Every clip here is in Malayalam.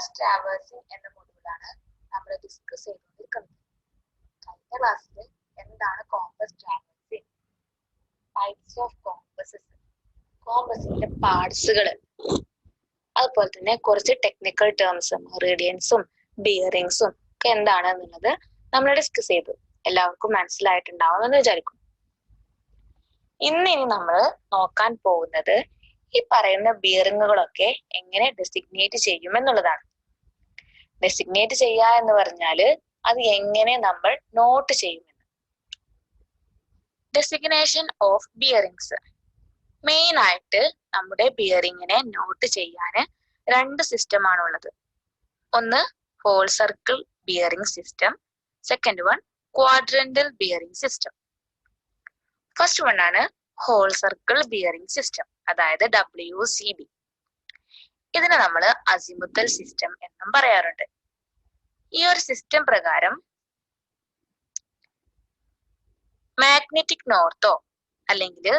കോമ്പസ് ട്രാവേഴ്സിംഗ് എന്ന മൊഡ്യൂളാണ് നമ്മൾ ഡിസ്കസ് ചെയ്തുകൊണ്ടിരിക്കുന്നത്. കഴിഞ്ഞ ക്ലാസ്സിൽ എന്താണ് കോമ്പസ് ട്രാവേഴ്സിംഗ്, ടൈപ്സ് ഓഫ് കോമ്പസസ്, കോമ്പസിന്റെ പാർട്സുകൾ, അതുപോലെ തന്നെ കുറച്ച് ടെക്നിക്കൽ ടേംസും റേഡിയൻസും ബിയറിങ്സും ഒക്കെ എന്താണെന്നുള്ളത് നമ്മൾ ഡിസ്കസ് ചെയ്തു. എല്ലാവർക്കും മനസ്സിലായിട്ടുണ്ടാവുമെന്ന് വിചാരിക്കും. ഇനി നമ്മൾ നോക്കാൻ പോകുന്നത് ഈ പറയുന്ന ബിയറിങ്ങുകളൊക്കെ എങ്ങനെ ഡെസിഗ്നേറ്റ് ചെയ്യും എന്നുള്ളതാണ്. ഡെസിഗ്നേറ്റ് ചെയ്യുക എന്ന് പറഞ്ഞാൽ അത് എങ്ങനെ നമ്മൾ നോട്ട് ചെയ്യുമെന്ന്. Designation of bearings. മെയിൻ ആയിട്ട് നമ്മുടെ ബിയറിങ്ങിനെ നോട്ട് ചെയ്യാൻ രണ്ട് സിസ്റ്റമാണ് ഉള്ളത്. ഒന്ന് whole circle bearing system, second one quadrantal bearing system. First one ആണ് ഹോൾ സർക്കിൾ ബിയറിംഗ് സിസ്റ്റം, അതായത് WCB. ഇതിനെ നമ്മൾ അസിമുത്തൽ സിസ്റ്റം എന്നും പറയാറുണ്ട്. ഈ ഒരു സിസ്റ്റം പ്രകാരം മാഗ്നറ്റിക് നോർത്തോ അല്ലെങ്കിൽ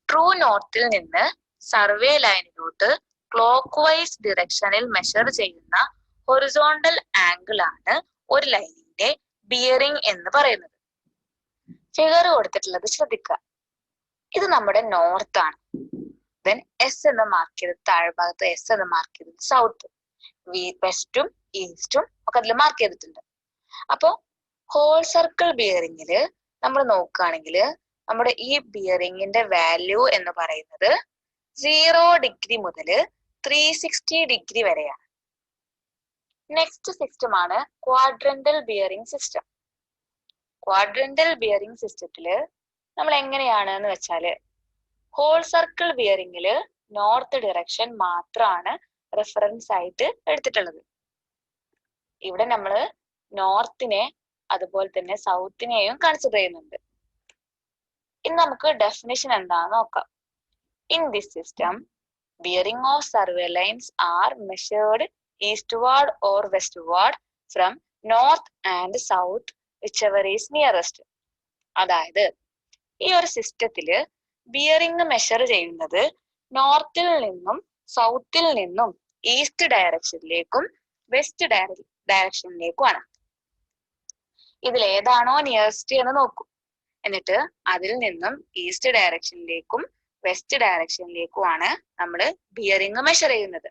ട്രൂ നോർത്തിൽ നിന്ന് സർവേ ലൈനിലോട്ട് ക്ലോക്ക് വൈസ് ഡിറക്ഷനിൽ മെഷർ ചെയ്യുന്ന ഹൊറിസോണ്ടൽ ആംഗിൾ ആണ് ഒരു ലൈനിന്റെ ബിയറിംഗ് എന്ന് പറയുന്നത്. ഫിഗർ കൊടുത്തിട്ടുള്ളത് ശ്രദ്ധിക്കുക. ഇത് നമ്മുടെ നോർത്ത് ആണ്. ദെൻ എസ് എന്ന് മാർക്ക് ചെയ്തത് താഴ്ഭാഗത്ത്, എസ് എന്ന് മാർക്ക് ചെയ്തത് സൗത്ത്, വെസ്റ്റും ഈസ്റ്റും ഒക്കെ അതിൽ മാർക്ക് ചെയ്തിട്ടുണ്ട്. അപ്പോ ഹോൾ സർക്കിൾ ബിയറിംഗില് നമ്മൾ നോക്കുകയാണെങ്കിൽ നമ്മുടെ ഈ ബിയറിംഗിന്റെ വാല്യൂ എന്ന് പറയുന്നത് 0 ഡിഗ്രി മുതൽ 360 ഡിഗ്രി വരെയാണ്. നെക്സ്റ്റ് സിസ്റ്റം ആണ് quadrantal bearing system. Quadrantal bearing സിസ്റ്റത്തില് നമ്മൾ എങ്ങനെയാണ് എന്ന് വെച്ചാല്, ഹോൾ സർക്കിൾ ബിയറിംഗില് നോർത്ത് ഡിറക്ഷൻ മാത്രമാണ് റെഫറൻസ് ആയിട്ട് എടുത്തിട്ടുള്ളത്. ഇവിടെ നമ്മൾ നോർത്തിനെ അതുപോലെ തന്നെ സൗത്തിനെയും കൺസിഡർ ചെയ്യുന്നുണ്ട്. ഇനി നമുക്ക് ഡെഫിനിഷൻ എന്താണെന്ന് നോക്കാം. In this system, bearing of survey lines are measured eastward or westward from north and south whichever is nearest. അതായത് ഈ ഒരു സിസ്റ്റത്തില് ബിയറിംഗ് മെഷർ ചെയ്യുന്നത് നോർത്തിൽ നിന്നും സൗത്തിൽ നിന്നും ഈസ്റ്റ് ഡയറക്ഷനിലേക്കും വെസ്റ്റ് ഡയറക്ഷനിലേക്കുമാണ്. ഇതിൽ ഏതാണോ നിയറസ്റ്റ് എന്ന് നോക്കും. എന്നിട്ട് അതിൽ നിന്നും ഈസ്റ്റ് ഡയറക്ഷനിലേക്കും വെസ്റ്റ് ഡയറക്ഷനിലേക്കുമാണ് നമ്മൾ ബിയറിംഗ് മെഷർ ചെയ്യുന്നത്.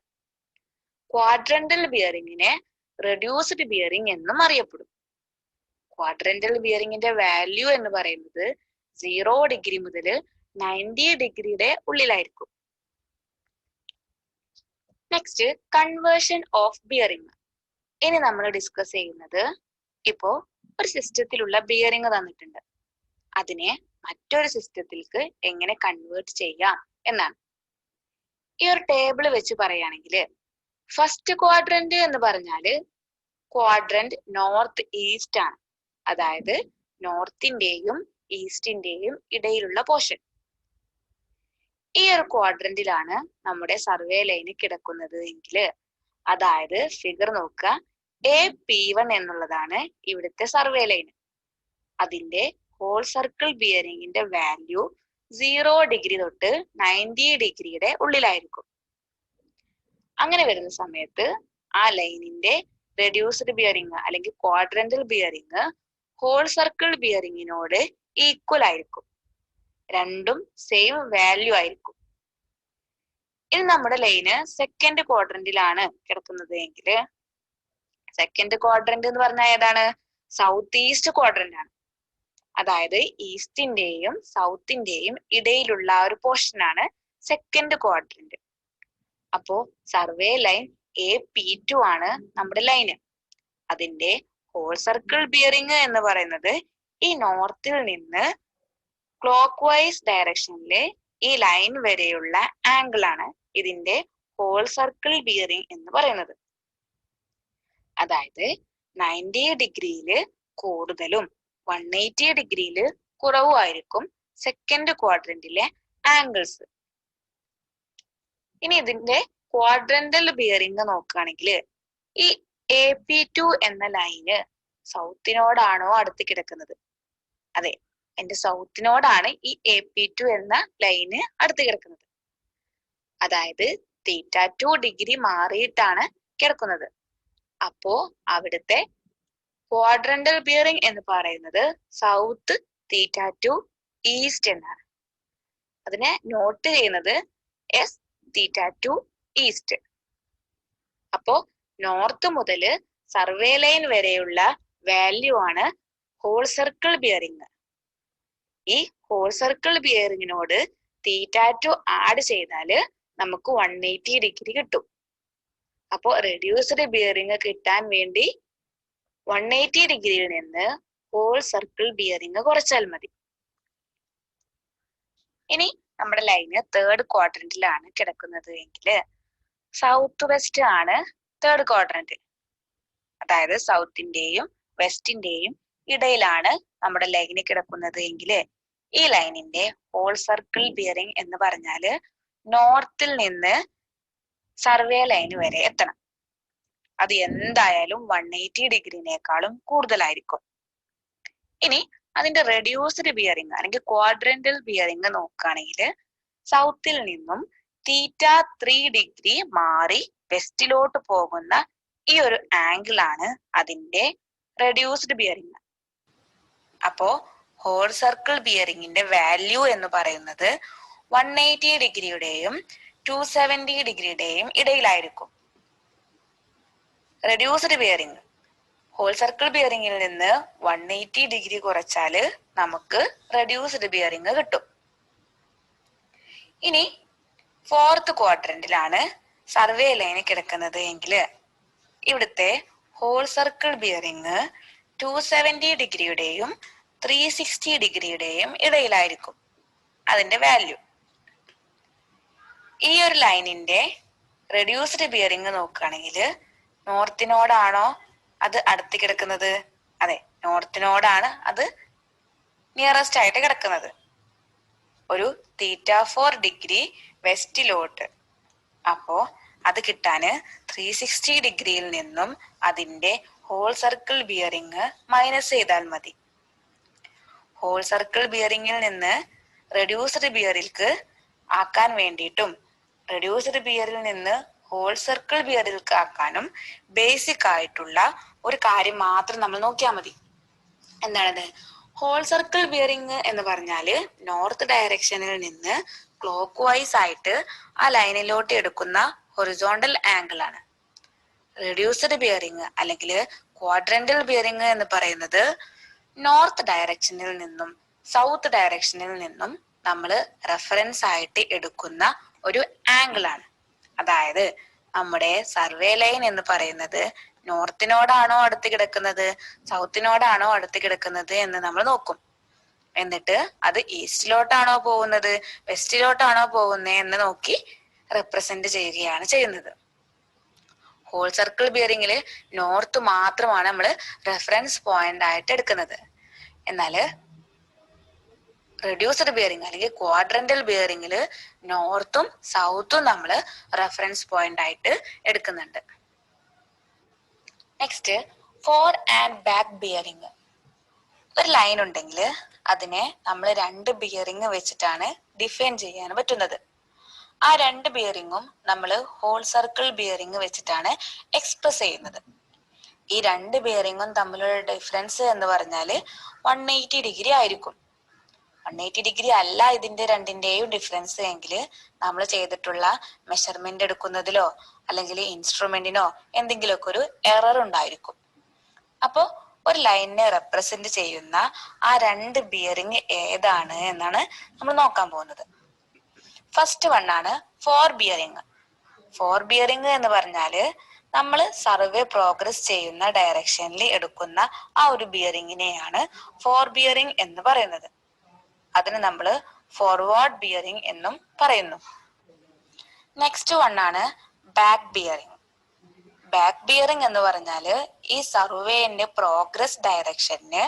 ക്വാഡ്രന്റൽ ബിയറിംഗിനെ റെഡ്യൂസ്ഡ് ബിയറിംഗ് എന്നും അറിയപ്പെടും. ക്വാഡ്രന്റൽ ബിയറിംഗിന്റെ വാല്യൂ എന്ന് പറയുന്നത് 0 ഡിഗ്രി മുതൽ 90 ഡിഗ്രിയുടെ ഉള്ളിലായിരിക്കും. Next conversion of bearing. ഇനി നമ്മൾ ഡിസ്കസ് ചെയ്യുന്നത്, ഇപ്പോ ഒരു സിസ്റ്റത്തിലുള്ള ബിയറിംഗ് തന്നിട്ടുണ്ട്, അതിനെ മറ്റൊരു സിസ്റ്റത്തിലേക്ക് എങ്ങനെ കൺവേർട്ട് ചെയ്യാം എന്നാണ്. ഈ ഒരു ടേബിൾ വെച്ച് പറയുകയാണെങ്കിൽ ഫസ്റ്റ് ക്വാഡ്രന്റ് എന്ന് പറഞ്ഞാല് ക്വാഡ്രന്റ് നോർത്ത് ഈസ്റ്റ് ആണ്. അതായത് നോർത്തിന്റെയും ഈസ്റ്റിന്റെയും ഇടയിലുള്ള പോർഷൻ. ഈ ഒരു ക്വാഡ്രന്റിലാണ് നമ്മുടെ സർവേ ലൈന് കിടക്കുന്നത് എങ്കിൽ, അതായത് ഫിഗർ നോക്കുക, AP1 എന്നുള്ളതാണ് ഇവിടുത്തെ സർവേ ലൈന്. അതിന്റെ ഹോൾ സർക്കിൾ ബിയറിംഗിന്റെ വാല്യൂ 0 ഡിഗ്രി തൊട്ട് 90 ഡിഗ്രിയുടെ ഉള്ളിലായിരിക്കും. അങ്ങനെ വരുന്ന സമയത്ത് ആ ലൈനിന്റെ റെഡ്യൂസ്ഡ് ബിയറിംഗ് അല്ലെങ്കിൽ quadrantal bearing whole circle ബിയറിംഗിനോട് equal ആയിരിക്കും. രണ്ടും സെയിം വാല്യൂ ആയിരിക്കും. ഇത് നമ്മുടെ ലൈന് സെക്കൻഡ് ക്വാഡ്രന്റിലാണ് കിടക്കുന്നത് എങ്കിൽ, സെക്കൻഡ് ക്വാഡ്രന്റ് എന്ന് പറഞ്ഞാൽ ഏതാണ്? സൗത്ത് ഈസ്റ്റ് ക്വാഡ്രന്റ് ആണ്. അതായത് ഈസ്റ്റിന്റെയും സൗത്തിന്റെയും ഇടയിലുള്ള ഒരു പോർഷൻ ആണ് സെക്കൻഡ് ക്വാഡ്രന്റ്. അപ്പോ സർവേ ലൈൻ AP2 ആണ് നമ്മുടെ ലൈന്. അതിന്റെ ഹോൾ സർക്കിൾ ബിയറിംഗ് എന്ന് പറയുന്നത് ഈ നോർത്തിൽ നിന്ന് ക്ലോക്ക് വൈസ് ഡയറക്ഷനിലെ ഈ ലൈൻ വരെയുള്ള ആംഗിൾ ആണ് ഇതിന്റെ ഹോൾ സർക്കിൾ ബിയറിംഗ് എന്ന് പറയുന്നത്. അതായത് 90 ഡിഗ്രിയിൽ കൂടുതലും 180 ഡിഗ്രിയിൽ കുറവുമായിരിക്കും സെക്കൻഡ് ക്വാഡ്രന്റിലെ ആംഗിൾസ്. ഇനി ഇതിന്റെ ക്വാഡ്രന്റൽ ബിയറിംഗ് നോക്കുകയാണെങ്കിൽ ഈ AP2 എന്ന ലൈന് സൗത്തിനോടാണോ അടുത്ത് കിടക്കുന്നത്? അതെ, എന്റെ സൗത്തിനോടാണ് ഈ AP2 എന്ന ലൈന് അടുത്ത് കിടക്കുന്നത്. അതായത് θ2 ഡിഗ്രി മാറിയിട്ടാണ് കിടക്കുന്നത്. അപ്പോ അവിടുത്തെ ക്വാഡ്രന്റൽ ബിയറിംഗ് എന്ന് പറയുന്നത് സൗത്ത് തീറ്റ ടു ഈസ്റ്റ് എന്നാണ്. അതിനെ നോട്ട് ചെയ്യുന്നത് എസ് തീറ്റ ടു ഈസ്റ്റ്. അപ്പോ നോർത്ത് മുതല് സർവേ ലൈൻ വരെയുള്ള വാല്യൂ ആണ് ഹോൾ സർക്കിൾ ബിയറിംഗ്. ഈ ഹോൾ സർക്കിൾ ബിയറിങ്ങിനോട് തീറ്റ ടു ആഡ് ചെയ്താല് നമുക്ക് 180 ഡിഗ്രി കിട്ടും. അപ്പോ റെഡ്യൂസ്ഡ് ബിയറിംഗ് കിട്ടാൻ വേണ്ടി 180 ഡിഗ്രിയിൽ നിന്ന് ഹോൾ സർക്കിൾ ബിയറിംഗ് കുറച്ചാൽ മതി. ഇനി നമ്മുടെ ലൈന് തേർഡ് ക്വാഡ്രന്റിലാണ് കിടക്കുന്നത് എങ്കിൽ സൗത്ത് വെസ്റ്റ് ആണ് തേർഡ് ക്വാഡ്രന്റ്. അതായത് സൗത്തിന്റെയും വെസ്റ്റിന്റെയും ഇടയിലാണ് നമ്മുടെ ലൈന് കിടക്കുന്നത് എങ്കിൽ ഈ ലൈനിന്റെ ഹോൾ സർക്കിൾ ബിയറിംഗ് എന്ന് പറഞ്ഞാല് നോർത്തിൽ നിന്ന് സർവേ ലൈൻ വരെ എത്തണം. അത് എന്തായാലും 180 ഡിഗ്രിനേക്കാളും കൂടുതലായിരിക്കും. ഇനി അതിന്റെ റെഡ്യൂസ്ഡ് ബിയറിംഗ് അല്ലെങ്കിൽ ക്വാഡ്രന്റൽ ബിയറിംഗ് നോക്കുകയാണെങ്കിൽ സൗത്തിൽ നിന്നും തീറ്റ 3 ഡിഗ്രി മാറി വെസ്റ്റിലോട്ട് പോകുന്ന ഈ ഒരു ആംഗിൾ ആണ് അതിന്റെ റെഡ്യൂസ്ഡ് ബിയറിംഗ്. അപ്പോ ഹോൾ സർക്കിൾ ബിയറിംഗിന്റെ വാല്യൂ എന്ന് പറയുന്നത് 180 ഡിഗ്രിയുടെയും 270 ഡിഗ്രിയുടെയും ഇടയിലായിരിക്കും. റെഡ്യൂസ്ഡ് ബിയറിംഗ് ഹോൾ സർക്കിൾ ബിയറിംഗിൽ നിന്ന് 180 ഡിഗ്രി കുറച്ചാല് നമുക്ക് റെഡ്യൂസ്ഡ് ബിയറിംഗ് കിട്ടും. ഇനി ഫോർത്ത് ക്വാഡ്രന്റിലാണ് സർവേ ലൈൻ കിടക്കുന്നത് എങ്കിൽ ഇവിടുത്തെ ഹോൾ സർക്കിൾ ബിയറിംഗ് 270 ഡിഗ്രിയുടെയും 360 ഡിഗ്രിയുടെയും ഇടയിലായിരിക്കും അതിന്റെ വാല്യൂ. ഈ ഒരു ലൈനിന്റെ റെഡ്യൂസ്ഡ് ബിയറിംഗ് നോക്കുകയാണെങ്കിൽ നോർത്തിനോടാണോ അത് അടുത്ത് കിടക്കുന്നത്? അതെ, നോർത്തിനോടാണ് അത് നിയറസ്റ്റ് ആയിട്ട് കിടക്കുന്നത്. ഒരു തീറ്റ 4 ഡിഗ്രി വെസ്റ്റിലോട്ട്. അപ്പോ അത് കിട്ടാന് 360 ഡിഗ്രിയിൽ നിന്നും അതിന്റെ ഹോൾ സർക്കിൾ ബിയറിംഗ് മൈനസ് ചെയ്താൽ മതി. ഹോൾ സർക്കിൾ ബിയറിംഗിൽ നിന്ന് റെഡ്യൂസ്ഡ് ബിയറിൽക്ക് ആക്കാൻ വേണ്ടിയിട്ടും റെഡ്യൂസ്ഡ് ബിയറിൽ നിന്ന് ഹോൾ സർക്കിൾ ബിയറിൽക്ക് ആക്കാനും ബേസിക് ആയിട്ടുള്ള ഒരു കാര്യം മാത്രം നമ്മൾ നോക്കിയാൽ മതി. എന്താണത്? ഹോൾ സർക്കിൾ ബിയറിംഗ് എന്ന് പറഞ്ഞാല് നോർത്ത് ഡയറക്ഷനിൽ നിന്ന് ക്ലോക്ക് വൈസ് ആയിട്ട് ആ ലൈനിലോട്ട് എടുക്കുന്ന ഹൊറിസോണ്ടൽ ആംഗിൾ ആണ്. റെഡ്യൂസ്ഡ് ബിയറിംഗ് അല്ലെങ്കിൽ ക്വാഡ്രന്റൽ ബിയറിംഗ് എന്ന് പറയുന്നത് നോർത്ത് ഡയറക്ഷനിൽ നിന്നും സൗത്ത് ഡയറക്ഷനിൽ നിന്നും നമ്മൾ റെഫറൻസ് ആയിട്ട് എടുക്കുന്ന ഒരു ആംഗിൾ ആണ്. അതായത് നമ്മുടെ സർവേ ലൈൻ എന്ന് പറയുന്നത് നോർത്തിനോടാണോ അടുത്ത് കിടക്കുന്നത്, സൗത്തിനോടാണോ അടുത്ത് കിടക്കുന്നത് എന്ന് നമ്മൾ നോക്കും. എന്നിട്ട് അത് ഈസ്റ്റിലോട്ടാണോ പോകുന്നത്, വെസ്റ്റിലോട്ടാണോ പോകുന്നത് എന്ന് നോക്കി റെപ്രസെന്റ് ചെയ്യുകയാണ് ചെയ്യുന്നത്. ഹോൾ സർക്കിൾ ബിയറിംഗില് നോർത്ത് മാത്രമാണ് നമ്മൾ റെഫറൻസ് പോയിന്റ് ആയിട്ട് എടുക്കുന്നത്. എന്നാല് റെഡ്യൂസ്ഡ് ബിയറിംഗ് അല്ലെങ്കിൽ ക്വാഡ്രന്റൽ ബിയറിംഗില് നോർത്തും സൗത്തും നമ്മൾ റെഫറൻസ് പോയിന്റ് ആയിട്ട് എടുക്കുന്നുണ്ട്. Next, fore and back bearing. ഒരു ലൈൻ ഉണ്ടെങ്കിൽ അതിനെ നമ്മൾ 2 ബിയറിംഗ് വെച്ചിട്ടാണ് ഡിഫൈൻ ചെയ്യാൻ പറ്റുന്നത്. ആ 2 ബിയറിംഗും നമ്മൾ ഹോൾ സർക്കിൾ ബിയറിംഗ് വെച്ചിട്ടാണ് എക്സ്പ്രസ് ചെയ്യുന്നത്. ഈ 2 ബിയറിംഗും തമ്മിലുള്ള ഡിഫറൻസ് എന്ന് പറഞ്ഞാൽ 180 ഡിഗ്രി ആയിരിക്കും. 180 ഡിഗ്രി അല്ല ഇതിന്റെ രണ്ടിന്റെയും ഡിഫറൻസ് എങ്കിൽ നമ്മൾ ചെയ്തിട്ടുള്ള മെഷർമെന്റ് എടുക്കുന്നതിലോ അല്ലെങ്കിൽ ഇൻസ്ട്രുമെന്റിനോ എന്തെങ്കിലുമൊക്കെ ഒരു എറർ ഉണ്ടായിരിക്കും. അപ്പോ ഒരു ലൈനിനെ റെപ്രസെന്റ് ചെയ്യുന്ന ആ 2 ബിയറിംഗ് ഏതാണ് എന്നാണ് നമ്മൾ നോക്കാൻ പോകുന്നത്. ഫസ്റ്റ് വൺ ആണ് ഫോർ ബിയറിംഗ്. ഫോർ ബിയറിംഗ് എന്ന് പറഞ്ഞാല് നമ്മൾ സർവേ പ്രോഗ്രസ് ചെയ്യുന്ന ഡയറക്ഷനിൽ എടുക്കുന്ന ആ ഒരു ബിയറിംഗിനെയാണ് ഫോർ ബിയറിംഗ് എന്ന് പറയുന്നത്. അതിന് നമ്മൾ ഫോർവേഡ് ബിയറിംഗ് എന്നും പറയുന്നു. നെക്സ്റ്റ് വൺ ആണ് ബാക്ക് ബിയറിംഗ്. ബാക്ക് ബിയറിംഗ് എന്ന് പറഞ്ഞാല് ഈ സർവേന്റെ പ്രോഗ്രസ് ഡയറക്ഷന്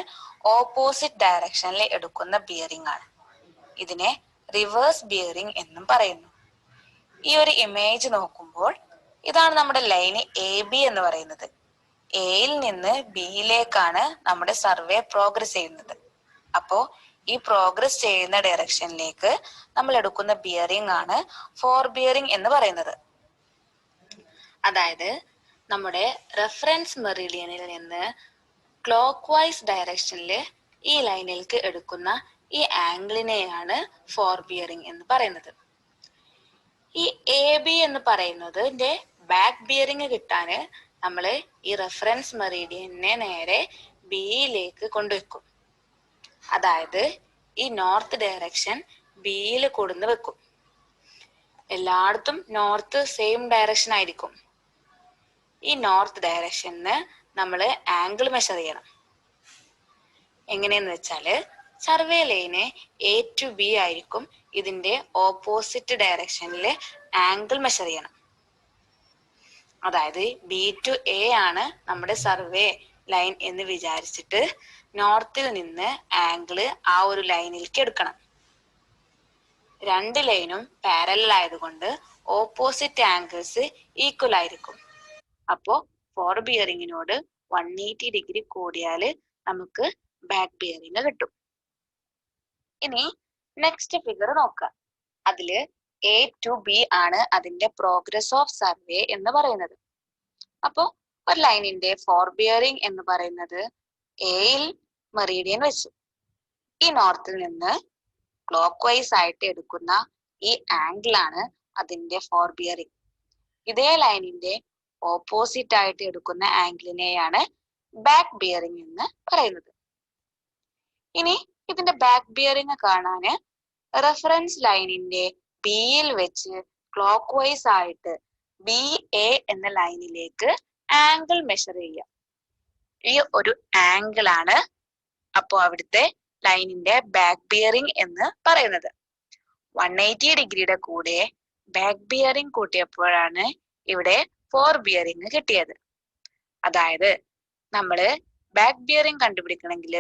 ഓപ്പോസിറ്റ് ഡയറക്ഷനിൽ എടുക്കുന്ന ബിയറിംഗ് ആണ്. ഇതിനെ റിവേഴ്സ് ബിയറിംഗ് എന്നും പറയുന്നു. ഈ ഒരു ഇമേജ് നോക്കുമ്പോൾ ഇതാണ് നമ്മുടെ ലൈന് എ ബി എന്ന് പറയുന്നത്. എയിൽ നിന്ന് ബിയിലേക്കാണ് നമ്മുടെ സർവേ പ്രോഗ്രസ് ചെയ്യുന്നത്. അപ്പോ ഈ പ്രോഗ്രസ് ചെയ്യുന്ന ഡയറക്ഷനിലേക്ക് നമ്മൾ എടുക്കുന്ന ബിയറിംഗ് ആണ് ഫോർ ബിയറിംഗ് എന്ന് പറയുന്നത്. അതായത് നമ്മുടെ റെഫറൻസ് മെറിഡിയനിൽ നിന്ന് ക്ലോക്ക് വൈസ് ഡയറക്ഷനിൽ ഈ ലൈനിലേക്ക് എടുക്കുന്ന ഈ ആംഗിളിനെയാണ് ഫോർ ബിയറിംഗ് എന്ന് പറയുന്നത്. ഈ എ ബി എന്ന് പറയുന്നതിന്റെ ബാക്ക് ബിയറിംഗ് കിട്ടാന് നമ്മൾ ഈ റെഫറൻസ് മെറിഡിയനെ നേരെ ബിയിലേക്ക് കൊണ്ടുവെക്കും. അതായത് ഈ നോർത്ത് ഡയറക്ഷൻ ബിയിൽ കൊടുന്ന് വെക്കും. എല്ലായിടത്തും നോർത്ത് സെയിം ഡയറക്ഷൻ ആയിരിക്കും. ഈ നോർത്ത് ഡയറക്ഷന് നമ്മൾ ആംഗിൾ മെഷർ ചെയ്യണം. എങ്ങനെയെന്ന് വെച്ചാല് survey line A to B ആയിരിക്കും. ഇതിന്റെ ഓപ്പോസിറ്റ് ഡയറക്ഷനിൽ ആംഗിൾ മെഷർ ചെയ്യണം. അതായത് ബി ടു എ ആണ് നമ്മുടെ സർവേ ലൈൻ എന്ന് വിചാരിച്ചിട്ട് നോർത്തിൽ നിന്ന് ആംഗിള് ആ ഒരു ലൈനിലേക്ക് എടുക്കണം. രണ്ട് ലൈനും പാരലൽ ആയതുകൊണ്ട് ഓപ്പോസിറ്റ് ആംഗിൾസ് ഈക്വൽ ആയിരിക്കും. അപ്പോ ഫോർ ബിയറിങ്ങിനോട് 180 ഡിഗ്രി കൂടിയാല് നമുക്ക് ബാക്ക് ബിയറിംഗ് കിട്ടും. ഇനി നെക്സ്റ്റ് ഫിഗർ നോക്കാം. അതില് എ ടു ബി ആണ് അതിന്റെ പ്രോഗ്രസ് ഓഫ് സർവേ എന്ന് പറയുന്നത്. അപ്പോ ഒരു ലൈനിന്റെ ഫോർ ബിയറിംഗ് എന്ന് പറയുന്നത് എയിൽ മെറിഡിയൻ വെച്ചു ഈ നോർത്തിൽ നിന്ന് ക്ലോക്ക് വൈസ് ആയിട്ട് എടുക്കുന്ന ഈ ആംഗിൾ ആണ് അതിന്റെ ഫോർ ബിയറിംഗ്. ഇതേ ലൈനിന്റെ ഓപ്പോസിറ്റ് ആയിട്ട് എടുക്കുന്ന ആംഗിളിനെയാണ് ബാക്ക് ബിയറിംഗ് എന്ന് പറയുന്നത്. ഇനി ഇതിന്റെ ബാക്ക് ബിയറിംഗ് കാണാന് റെഫറൻസ് ലൈനിന്റെ ബിയിൽ വെച്ച് ക്ലോക്ക് വൈസ് ആയിട്ട് ബി എ എന്ന ലൈനിലേക്ക് ആംഗിൾ മെഷർ ചെയ്യാം. ഈ ഒരു ആംഗിൾ ആണ് അപ്പോ അവിടുത്തെ ലൈനിന്റെ ബാക്ക് ബിയറിംഗ് എന്ന് പറയുന്നത്. 180 ഡിഗ്രിയുടെ കൂടെ ബാക്ക് ബിയറിംഗ് കൂട്ടിയപ്പോഴാണ് ഇവിടെ ഫോർ ബിയറിംഗ് കിട്ടിയത്. അതായത് നമ്മള് ബാക്ക് ബിയറിംഗ് കണ്ടുപിടിക്കണമെങ്കിൽ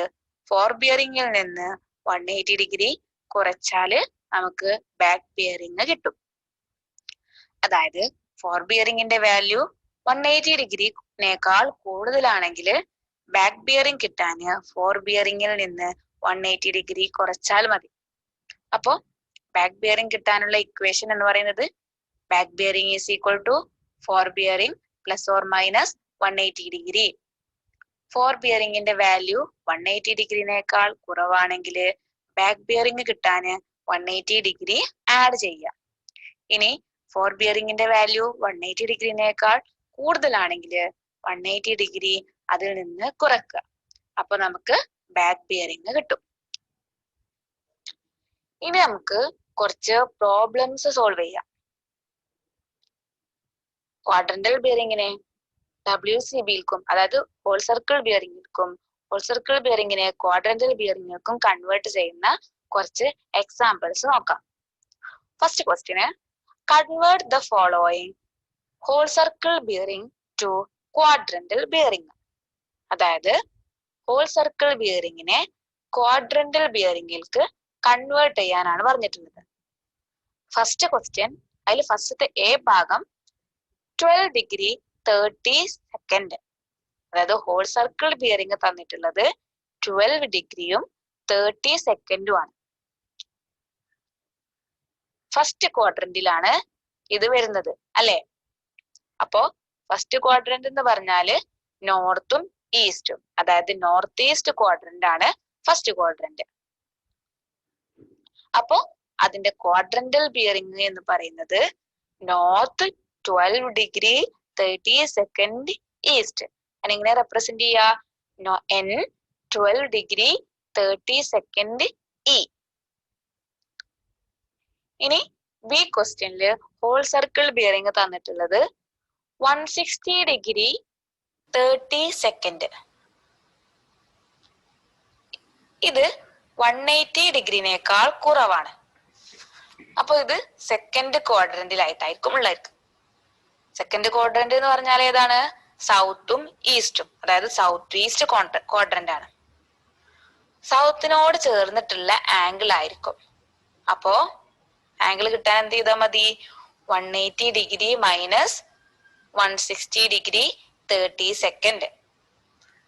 ഫോർ ബിയറിംഗിൽ നിന്ന് 180 ഡിഗ്രി കുറച്ചാല് നമുക്ക് ബാക്ക് ബിയറിംഗ് കിട്ടും. അതായത് ഫോർ ബിയറിംഗിന്റെ വാല്യൂ 180 ഡിഗ്രിനേക്കാൾ കൂടുതലാണെങ്കിൽ ബാക്ക് ബിയറിംഗ് കിട്ടാന് ഫോർ ബിയറിംഗിൽ നിന്ന് 180 ഡിഗ്രി കുറച്ചാൽ മതി. അപ്പോ ബാക്ക് ബിയറിംഗ് കിട്ടാനുള്ള ഇക്വേഷൻ എന്ന് പറയുന്നത് back bearing is equal to fore bearing plus or minus 180 degree. Fore ബിയറിംഗിന്റെ വാല്യൂ 180 ഡിഗ്രിനേക്കാൾ കുറവാണെങ്കിൽ ബാക്ക് ബിയറിംഗ് കിട്ടാന് 180 ഡിഗ്രി ആഡ് ചെയ്യാം. ഇനി ഫോർ ബിയറിംഗിന്റെ വാല്യൂ 180 ഡിഗ്രിനേക്കാൾ കൂടുതലാണെങ്കിൽ 180 ഡിഗ്രി അതിൽ നിന്ന് കുറക്കുക. അപ്പൊ നമുക്ക് ബാക്ക് ബിയറിംഗ് കിട്ടും. ഇനി നമുക്ക് കുറച്ച് പ്രോബ്ലംസ് സോൾവ് ചെയ്യാം. ക്വാഡ്രന്റൽ ബിയറിംഗിനെ WCBയിൽക്കും അതായത് ഹോൾ സർക്കിൾ ബിയറിംഗിൽക്കും ഹോൾ സർക്കിൾ ബിയറിംഗിനെ ക്വാഡ്രന്റൽ ബിയറിംഗിൽക്കും കൺവേർട്ട് ചെയ്യുന്ന കുറച്ച് എക്സാമ്പിൾസ് നോക്കാം. First question convert the following whole circle bearing to quadrantal bearing. അതായത് ഹോൾ സർക്കിൾ ബിയറിംഗിനെ ക്വാഡ്രന്റൽ ബിയറിംഗിലേക്ക് കൺവേർട്ട് ചെയ്യാനാണ് പറഞ്ഞിട്ടുള്ളത്. ഫസ്റ്റ് ക്വസ്റ്റ്യൻ അതിൽ ഫസ്റ്റത്തെ എ ഭാഗം 12 ഡിഗ്രി 30 സെക്കൻഡ്. അതായത് ഹോൾ സർക്കിൾ ബിയറിംഗ് തന്നിട്ടുള്ളത് 12 ഡിഗ്രിയും 30 സെക്കൻഡും ആണ്. ഫസ്റ്റ് ക്വാഡ്രന്റിലാണ് ഇത് വരുന്നത് അല്ലെ? അപ്പോ ഫസ്റ്റ് ക്വാഡ്രന്റ് എന്ന് പറഞ്ഞാല് നോർത്തും ഈസ്റ്റും, അതായത് നോർത്ത് ഈസ്റ്റ് ക്വാഡ്രന്റ് ആണ് ഫസ്റ്റ് ക്വാഡ്രന്റ്. അപ്പോ അതിന്റെ ക്വാഡ്രന്റൽ ബിയറിംഗ് എന്ന് പറയുന്നത് നോർത്ത് 12 ഡിഗ്രി 30 സെക്കൻഡ് ഈസ്റ്റ്. അതിനെങ്ങനെ റെപ്രസെന്റ് ചെയ്യാ? N 12 degree 30 second E. ഇനി ബി ക്വസ്റ്റ്യനില് ഹോൾ സർക്കിൾ ബിയറിംഗ് തന്നിട്ടുള്ളത് 160 ഡിഗ്രി 30 സെക്കൻഡ്. ഇത് 180 ഡിഗ്രിനേക്കാൾ കുറവാണ്. അപ്പൊ ഇത് സെക്കൻഡ് ക്വാഡ്രന്റിലായിട്ടായിരിക്കും ഉള്ളത്. സെക്കൻഡ് ക്വാഡ്രന്റ് എന്ന് പറഞ്ഞാൽ ഏതാണ്? സൗത്തും ഈസ്റ്റും, അതായത് സൗത്ത് ഈസ്റ്റ് ക്വാഡ്രന്റ് ആണ്. സൗത്തിനോട് ചേർന്നിട്ടുള്ള ആംഗിൾ ആയിരിക്കും. അപ്പോ ആംഗിൾ കിട്ടാൻ എന്ത് ചെയ്താൽ മതി? 180 ഡിഗ്രി മൈനസ് 160 ഡിഗ്രി 30 സെക്കൻഡ്.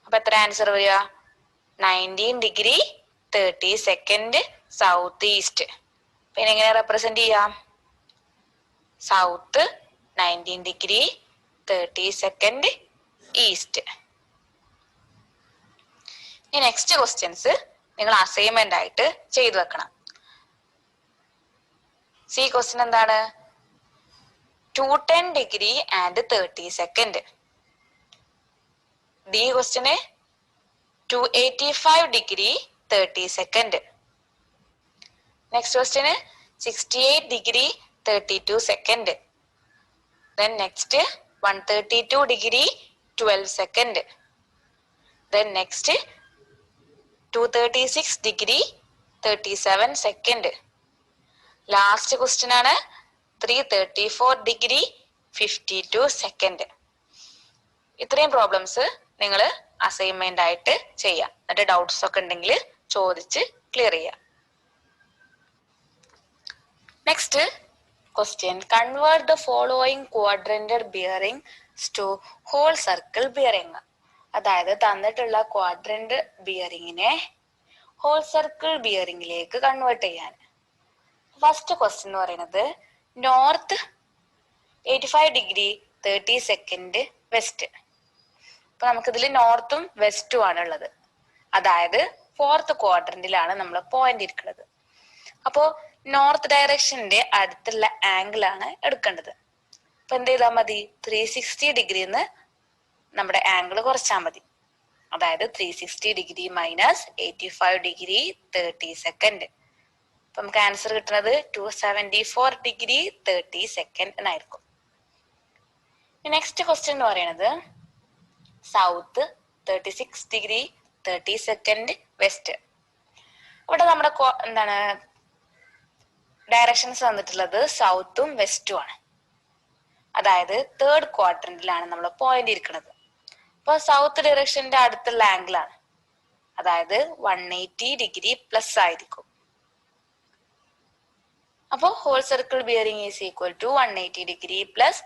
അപ്പൊ എത്ര ആൻസർ വരിക? 19 ഡിഗ്രി 30 സെക്കൻഡ് സൗത്ത് ഈസ്റ്റ്. പിന്നെ എങ്ങനെ റെപ്രസെന്റ് ചെയ്യാം? South 19 degree 30 second east. ഈ നെക്സ്റ്റ് ക്വസ്റ്റ്യൻസ് നിങ്ങൾ അസൈൻമെന്റ് ആയിട്ട് ചെയ്തു വെക്കണം. സി ക്വസ്റ്റ്യൻ എന്താണ്? 210 degree and 30 second. D question 285 degree 30 second. Next question 68 degree 32 second. Then next 132 degree 12 second. Then next 236 degree 37 second. Last question ആണ് 334 degree 52 second. ഇത്രയും പ്രോബ്ലംസ് നിങ്ങൾ അസൈൻമെന്റ് ആയിട്ട് ചെയ്യാം. എന്നിട്ട് ഡൗട്ട്സ് ഒക്കെ ഉണ്ടെങ്കിൽ ചോദിച്ച് ക്ലിയർ ചെയ്യാം. Next question, convert the following quadrant bearing to whole circle bearing. അതായത് തന്നിട്ടുള്ള ക്വാഡ്രന്റ് ബിയറിങ്ങിനെ ഹോൾ സർക്കിൾ ബിയറിംഗിലേക്ക് കൺവേർട്ട് ചെയ്യാൻ. ഫസ്റ്റ് ക്വസ്റ്റ്യൻ എന്ന് പറയുന്നത് നോർത്ത് 85 ഡിഗ്രി 30 സെക്കൻഡ് വെസ്റ്റ്. അപ്പൊ നമുക്കിതിൽ നോർത്തും വെസ്റ്റും ആണ് ഉള്ളത്. അതായത് ഫോർത്ത് ക്വാഡ്രന്റിലാണ് നമ്മൾ പോയിന്റ് ഇരിക്കുന്നത്. അപ്പോ നോർത്ത് ഡയറക്ഷന്റെ അടുത്തുള്ള ആംഗിൾ ആണ് എടുക്കേണ്ടത്. അപ്പൊ എന്ത് ചെയ്താൽ മതി? 360 ഡിഗ്രിന്ന് നമ്മുടെ ആംഗിൾ കുറച്ചാൽ മതി. അതായത് 360 ഡിഗ്രി മൈനസ് 85 ഡിഗ്രി 30 സെക്കൻഡ്. അപ്പൊ നമുക്ക് ആൻസർ കിട്ടുന്നത് 274 ഡിഗ്രി 30 സെക്കൻഡ് എന്നായിരിക്കും. നെക്സ്റ്റ് ക്വസ്റ്റ്യൻ എന്ന് പറയുന്നത് സൗത്ത് 36 ഡിഗ്രി 30 സെക്കൻഡ് വെസ്റ്റ്. ഇവിടെ നമ്മുടെ എന്താണ് ഡയറക്ഷൻസ് വന്നിട്ടുള്ളത് സൗത്തും വെസ്റ്റും ആണ്. അതായത് തേർഡ് ക്വാഡ്രന്റിലാണ് നമ്മൾ പോയിന്റ് ഇരിക്കുന്നത്. അപ്പൊ സൗത്ത് ഡയറക്ഷന്റെ അടുത്തുള്ള ആംഗിൾ ആണ്. അതായത് 180 ഡിഗ്രി പ്ലസ് ആയിരിക്കും. അപ്പോ whole circle bearing is equal to 180 degree plus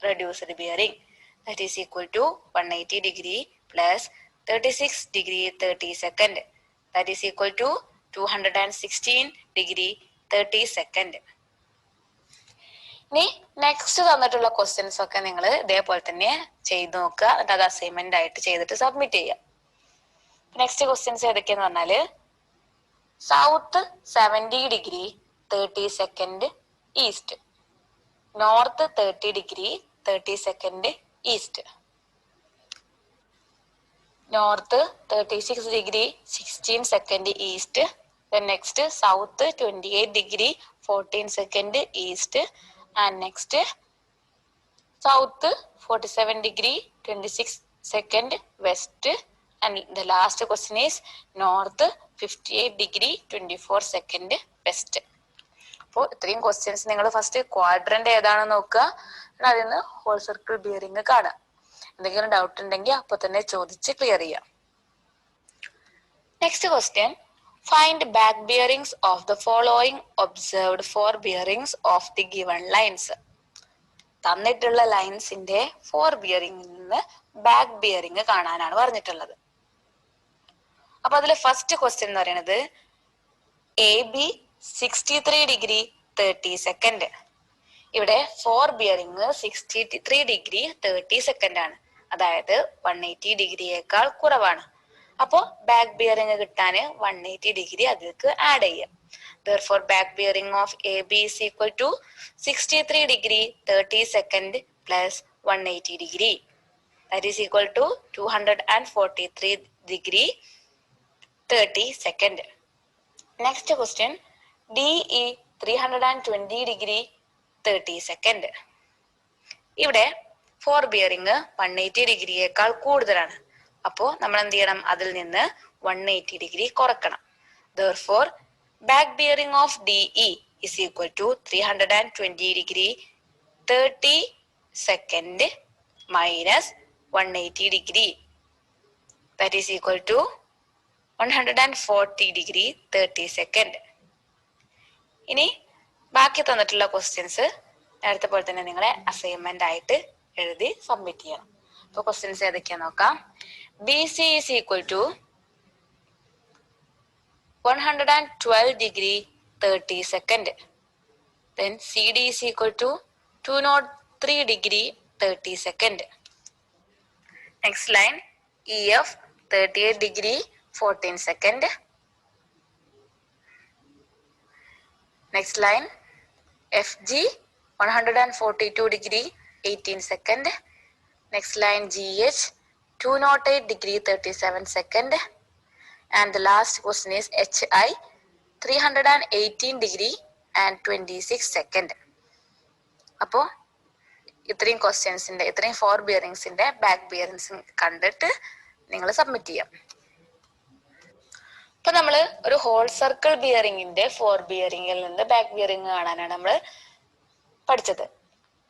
reduced bearing, that is equal to 180 degree plus 36 degree 30 second, that is equal to 216 degree 30 second. ഇനി നെക്സ്റ്റ് തന്നിട്ടുള്ള ക്വസ്റ്റ്യൻസ് ഒക്കെ നിങ്ങൾ ഇതേപോലെ തന്നെ ചെയ്ത് നോക്കുക. എന്നിട്ട് അത് അസൈൻമെന്റ് ആയിട്ട് ചെയ്തിട്ട് സബ്മിറ്റ് ചെയ്യാം. നെക്സ്റ്റ് ക്വസ്റ്റ്യൻസ് ഏതൊക്കെയെന്ന് പറഞ്ഞാല് south 70 degree 30 second east, north 30 degree 30 second east, north 36 degree 16 second east. Then next south 28 degree 14 second east, and next south 47 degree 26 second west, and the last question is north 58 degree 24 second west. അപ്പോൾ ഇത്രയും ക്വസ്റ്റ്യൻസ് നിങ്ങൾ ഫസ്റ്റ് ക്വാഡ്രന്റ് ഏതാണെന്ന് നോക്കുക, അതിൽ നിന്ന് ഹോൾ സർക്കിൾ ബിയറിംഗ് കാണുക. എന്തെങ്കിലും ഡൗട്ട് ഉണ്ടെങ്കിൽ അപ്പൊ തന്നെ ചോദിച്ച് ക്ലിയർ ചെയ്യാം. Next question, find back bearings of the following observed for bearings of the given lines. തന്നിട്ടുള്ള ലൈൻസിന്റെ 4 ബിയറിംഗിൽ നിന്ന് ബാക്ക് ബിയറിംഗ് കാണാനാണ് പറഞ്ഞിട്ടുള്ളത്. അപ്പൊ അതിലെ ഫസ്റ്റ് ക്വസ്റ്റ്യൻ എന്ന് പറയുന്നത് AB 63 ഡിഗ്രി 30 സെക്കൻഡ്. ഇവിടെ 4 ബിയറിംഗ് 63 ഡിഗ്രി 30 സെക്കൻഡ് ആണ്. അതായത് 180 ഡിഗ്രിയേക്കാൾ കുറവാണ്. അപ്പോ ബാക്ക് ബിയറിംഗ് കിട്ടാൻ 180 ഡിഗ്രി അതിലേക്ക് ആഡ് ചെയ്യാം. Therefore back bearing of AB is equal to 63 degree 30 second plus 180 degree, that is equal to 243 degree 30 second. Next question, DE 320 degree 30 second. ഇവിടെ 4 ബിയറിംഗ് 180 ഡിഗ്രിയേക്കാൾ കൂടുതലാണ്. അപ്പോ നമ്മൾ എന്ത് ചെയ്യണം? അതിൽ നിന്ന് 180 ഡിഗ്രി കുറക്കണം. Therefore back bearing of DE is equal to 320 degree 30 second minus 180 degree, that is equal to 140 degree 30 second. ഇനി ബാക്കി തന്നിട്ടുള്ള ക്വസ്റ്റ്യൻസ് നേരത്തെ പോലെ തന്നെ നിങ്ങളെ അസൈൻമെന്റ് ആയിട്ട് എഴുതി സബ്മിറ്റ് ചെയ്യണം. അപ്പൊ ക്വസ്റ്റ്യൻസ് ഏതൊക്കെയാ നോക്കാം. BC is equal to 112 degree 30 second. Then CD is equal to 203 degree 30 second. Next line EF 38 degree 14 second. Next line FG 142 degree 18 second. Next line GH 208 degree 37 second. And the last question is HI 318 degree and 26 second. അപ്പോൾ ഇത്രയും ക്വസ്റ്റ്യൻസിന്റെ ഇത്രയും 4 ബിയറിങ്സിന്റെ ബാക്ക് ബിയറിങ്സ് കണ്ടിട്ട് നിങ്ങൾ സബ്മിറ്റ് ചെയ്യാം. ഇപ്പൊ നമ്മൾ ഒരു ഹോൾ സർക്കിൾ ബിയറിംഗിന്റെ 4 ബിയറിംഗിൽ നിന്ന് ബാക്ക് ബിയറിംഗ് കാണാനാണ് നമ്മൾ പഠിച്ചത്.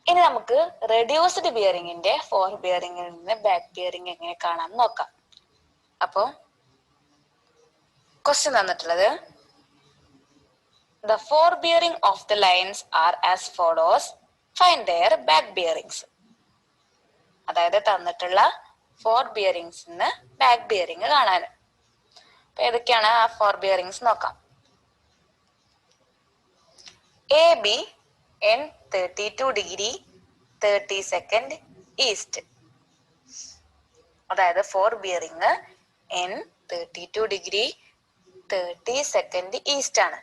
ഇനി നമുക്ക് റെഡ്യൂസ്ഡ് ബിയറിംഗിന്റെ 4 ബിയറിംഗിൽ നിന്ന് ബാക്ക് ബിയറിംഗ് എങ്ങനെ കാണാൻ നോക്കാം. അപ്പോ ക്വസ്റ്റ്യൻ തന്നിട്ടുള്ളത് The 4 bearing of the lines are as follows. Find their back bearings. അതായത് തന്നിട്ടുള്ള 4 ബിയറിംഗ്സിന് ബാക്ക് ബിയറിംഗ് കാണാൻ. അപ്പൊ ഏതൊക്കെയാണ് ആ 4 ബിയറിംഗ്സ് നോക്കാം. AB N 32 degree 30 second east. അതായത് 4 bearing N 32 degree 30 second east ആണ്.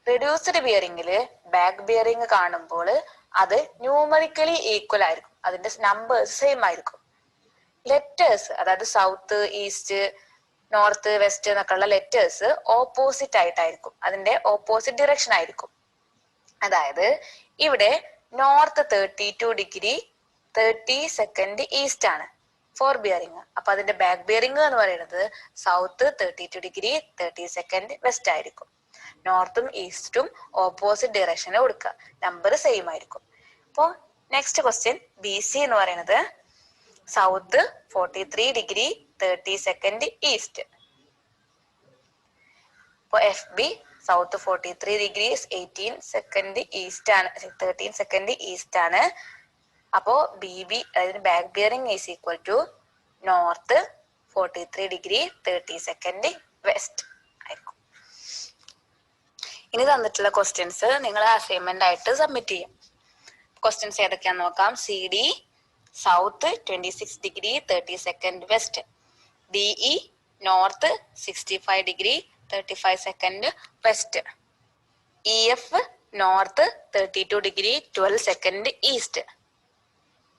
റെഡ്യൂസ്ഡ് ബിയറിംഗില് ബാക്ക് ബിയറിംഗ് കാണുമ്പോൾ അത് ന്യൂമറിക്കലി ഈക്വൽ ആയിരിക്കും. അതിന്റെ നമ്പേഴ്സ് സെയിം ആയിരിക്കും. ലെറ്റേഴ്സ് അതായത് സൗത്ത് ഈസ്റ്റ് നോർത്ത് വെസ്റ്റ് എന്നൊക്കെ ഉള്ള ലെറ്റേഴ്സ് ഓപ്പോസിറ്റ് ആയിട്ടായിരിക്കും. അതിന്റെ ഓപ്പോസിറ്റ് ഡിറക്ഷൻ ആയിരിക്കും. അതായത് ഇവിടെ നോർത്ത് 32 ഡിഗ്രി 30 സെക്കൻഡ് ഈസ്റ്റ് ആണ് 4 ബിയറിംഗ്. അപ്പൊ അതിന്റെ ബാക്ക് ബിയറിംഗ് എന്ന് പറയുന്നത് സൗത്ത് 32 ഡിഗ്രി 30 സെക്കൻഡ് വെസ്റ്റ് ആയിരിക്കും. നോർത്തും ഈസ്റ്റും ഓപ്പോസിറ്റ് ഡയറക്ഷന് കൊടുക്കുക. നമ്പർ സെയിം ആയിരിക്കും. അപ്പോ നെക്സ്റ്റ് ക്വസ്റ്റ്യൻ BC എന്ന് പറയുന്നത് സൗത്ത് 43 ഡിഗ്രി 30 സെക്കൻഡ് ഈസ്റ്റ്. അപ്പോ FB south 43 degree 18 second east ആണ് 13 സെക്കൻഡ് ഈസ്റ്റ് ആണ്. അപ്പോ BB അതായത് back bearing is equal to north 43 degree 30 second west ആയിരിക്കും. ഇനി തന്നിട്ടുള്ള ക്വസ്റ്റ്യൻസ് നിങ്ങൾ അസൈൻമെന്റ് ആയിട്ട് സബ്മിറ്റ് ചെയ്യാം. ക്വസ്റ്റ്യൻസ് ഏതൊക്കെയാന്ന് നോക്കാം. CD south 26 degree 30 second west. DE north 65 degree 35 second west. EF north 32 degree 12 second east.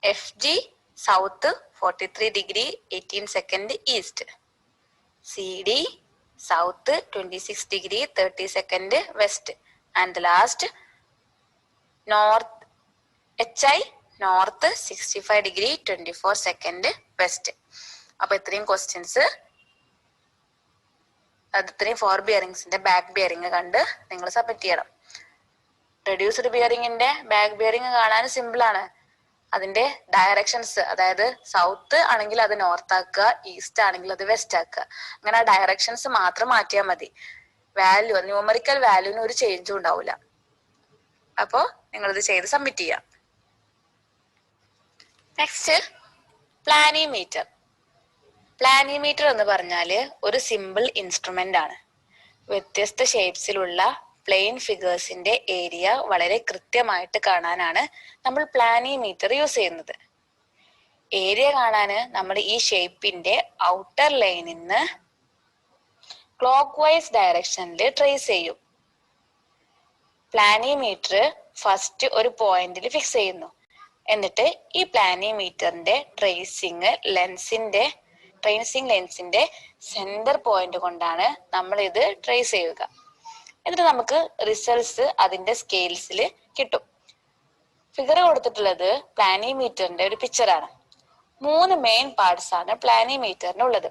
FG south 43 degree 18 second east. CD south 26 degree 30 second west. And last north HI north 65 degree 24 second west. അപ്പൊ ഇത്രയും ക്വസ്റ്റ്യൻസ് ഇത്രയും 4 ബിയറിംഗ്സിന്റെ ബാക്ക് ബിയറിംഗ് കണ്ട് നിങ്ങൾ സബ്മിറ്റ് ചെയ്യണം. റെഡ്യൂസ്ഡ് ബിയറിംഗിന്റെ ബാക്ക് ബിയറിംഗ് കാണാൻ സിമ്പിൾ ആണ്. അതിന്റെ ഡയറക്ഷൻസ് അതായത് സൗത്ത് ആണെങ്കിൽ അത് നോർത്ത് ആക്കുക, ഈസ്റ്റ് ആണെങ്കിൽ അത് വെസ്റ്റ് ആക്കുക. അങ്ങനെ ആ ഡയറക്ഷൻസ് മാത്രം മാറ്റിയാൽ മതി. വാല്യൂ ന്യൂമറിക്കൽ വാല്യൂന് ഒരു ചേഞ്ചും ഉണ്ടാവില്ല. അപ്പോ നിങ്ങളിത് ചെയ്ത് സബ്മിറ്റ് ചെയ്യാം. Next planimeter. പ്ലാനിമീറ്റർ എന്ന് പറഞ്ഞാല് ഒരു സിമ്പിൾ ഇൻസ്ട്രുമെന്റ് ആണ്. വ്യത്യസ്ത ഷേപ്സിലുള്ള പ്ലെയിൻ ഫിഗേഴ്സിന്റെ ഏരിയ വളരെ കൃത്യമായിട്ട് കാണാനാണ് നമ്മൾ പ്ലാനിമീറ്റർ യൂസ് ചെയ്യുന്നത്. ഏരിയ കാണാന് നമ്മൾ ഈ ഷേപ്പിന്റെ ഔട്ടർ ലൈനിൽ നിന്ന് ക്ലോക്ക് വൈസ് ഡയറക്ഷനിൽ ട്രേസ് ചെയ്യും. പ്ലാനിമീറ്റർ ഫസ്റ്റ് ഒരു പോയിന്റിൽ ഫിക്സ് ചെയ്യുന്നു. എന്നിട്ട് ഈ പ്ലാനിമീറ്ററിന്റെ ട്രേസിംഗ് ലെൻസിന്റെ സെന്റർ പോയിന്റ് കൊണ്ടാണ് നമ്മൾ ഇത് ട്രേസ് ചെയ്യുക. എന്നിട്ട് നമുക്ക് റിസൾട്ട്സ് അതിന്റെ സ്കെയിൽസിൽ കിട്ടും. ഫിഗർ കൊടുത്തിട്ടുള്ളത് പ്ലാനിമീറ്ററിന്റെ ഒരു പിക്ചറാണ്. 3 മെയിൻ പാർട്സ് ആണ് പ്ലാനിമീറ്ററിന് ഉള്ളത്.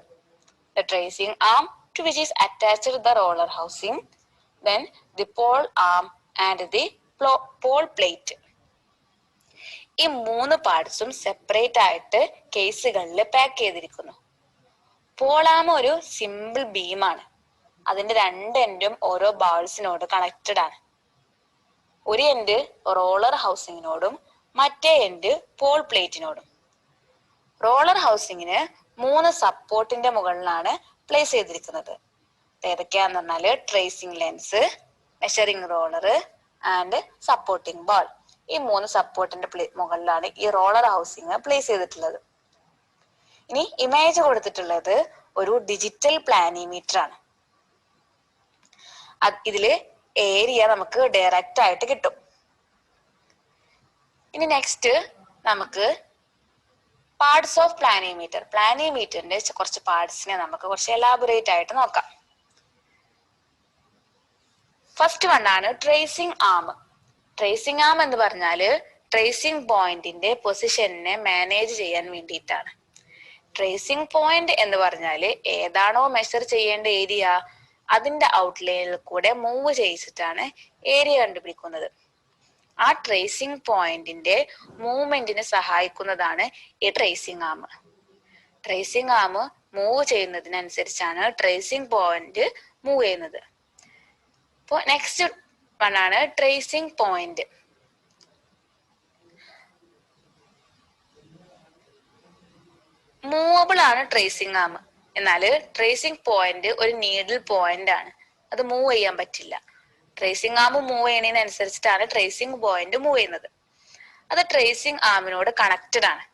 The tracing arm to which is attached the roller housing, then the pole arm and the pole plate. ഈ 3 പാർട്സും സെപ്പറേറ്റ് ആയിട്ട് കേസുകളിൽ പാക്ക് ചെയ്തിരിക്കുന്നു. പോളാമ ഒരു സിമ്പിൾ ബീമാണ്. അതിന്റെ 2 എൻഡും ഓരോ ബാൾസിനോട് കണക്റ്റഡ് ആണ്. ഒരു എൻഡ് റോളർ ഹൗസിങ്ങിനോടും മറ്റേ എൻഡ് പോൾ പ്ലേറ്റിനോടും. റോളർ ഹൗസിങ്ങിന് 3 സപ്പോർട്ടിന്റെ മുകളിലാണ് പ്ലേസ് ചെയ്തിരിക്കുന്നത്. ഏതൊക്കെയാന്ന് പറഞ്ഞാല് tracing lens, measuring roller and supporting ball. ഈ 3 സപ്പോർട്ടിന്റെ മുകളിലാണ് ഈ റോളർ ഹൗസിങ് പ്ലേസ് ചെയ്തിട്ടുള്ളത്. ഇനി ഇമേജ് കൊടുത്തിട്ടുള്ളത് ഒരു ഡിജിറ്റൽ പ്ലാനിമീറ്റർ ആണ്. ഇതില് ഏരിയ നമുക്ക് ഡയറക്റ്റ് ആയിട്ട് കിട്ടും. ഇനി നെക്സ്റ്റ് നമുക്ക് പാർട്സ് ഓഫ് പ്ലാനിമീറ്റർ. പ്ലാനിമീറ്ററിന്റെ കുറച്ച് പാർട്സിനെ നമുക്ക് കുറച്ച് എലാബറേറ്റ് ആയിട്ട് നോക്കാം. ഫസ്റ്റ് വൺ ആണ് ട്രേസിംഗ് ആം. ട്രേസിംഗ് ആം എന്ന് പറഞ്ഞാല് ട്രേസിംഗ് പോയിന്റിന്റെ പൊസിഷനെ മാനേജ് ചെയ്യാൻ വേണ്ടിയിട്ടാണ്. ട്രേസിംഗ് പോയിന്റ് എന്ന് പറഞ്ഞാല് ഏതാണോ മെഷർ ചെയ്യേണ്ട ഏരിയ അതിന്റെ ഔട്ട്ലൈനിൽ കൂടെ മൂവ് ചെയ്യിച്ചിട്ടാണ് ഏരിയ കണ്ടുപിടിക്കുന്നത്. ആ ട്രേസിംഗ് പോയിന്റിന്റെ മൂവ്മെന്റിന് സഹായിക്കുന്നതാണ് ഈ ട്രേസിംഗ് ആം. ട്രേസിംഗ് ആം മൂവ് ചെയ്യുന്നതിനനുസരിച്ചാണ് ട്രേസിംഗ് പോയിന്റ് മൂവ് ചെയ്യുന്നത്. അപ്പോൾ നെക്സ്റ്റ് വൺ ആണ് ട്രേസിംഗ് പോയിന്റ്. മൂവബിൾ ആണ് ട്രേസിംഗ് ആം. എന്നാല് ട്രേസിംഗ് പോയിന്റ് ഒരു നീഡിൽ പോയിന്റ് ആണ്, അത് മൂവ് ചെയ്യാൻ പറ്റില്ല. ട്രേസിംഗ് ആം മൂവ് ചെയ്യുന്നതിനനുസരിച്ചിട്ടാണ് ട്രേസിംഗ് പോയിന്റ് മൂവ് ചെയ്യുന്നത്. അത് ട്രേസിംഗ് ആമിനോട് കണക്റ്റഡ് ആണ്.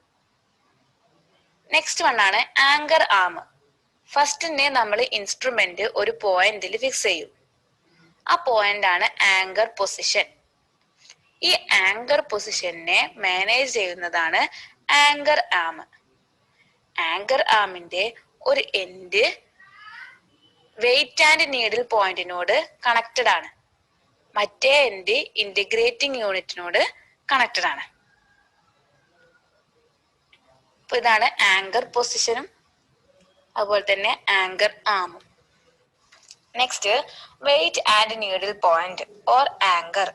നെക്സ്റ്റ് വൺ ആണ് ആങ്കർ ആം. ഫസ്റ്റിനെ നമ്മൾ ഇൻസ്ട്രുമെന്റ് ഒരു പോയിന്റിൽ ഫിക്സ് ചെയ്യും. ആ പോയിന്റ് ആണ് ആങ്കർ പൊസിഷൻ. ഈ ആങ്കർ പൊസിഷനെ മാനേജ് ചെയ്യുന്നതാണ് ആങ്കർ ആം. ആങ്കർ ആമിന്റെ ഒരു എൻഡ് വെയിറ്റ് ആൻഡ് നീഡിൽ പോയിന്റിനോട് കണക്റ്റഡ് ആണ്, മറ്റേ എൻഡ് ഇന്റഗ്രേറ്റിംഗ് യൂണിറ്റിനോട് കണക്റ്റഡ് ആണ്. അപ്പൊ ഇതാണ് ആങ്കർ പൊസിഷനും അതുപോലെ തന്നെ ആങ്കർ ആമും. Next weight and needle point or anchor.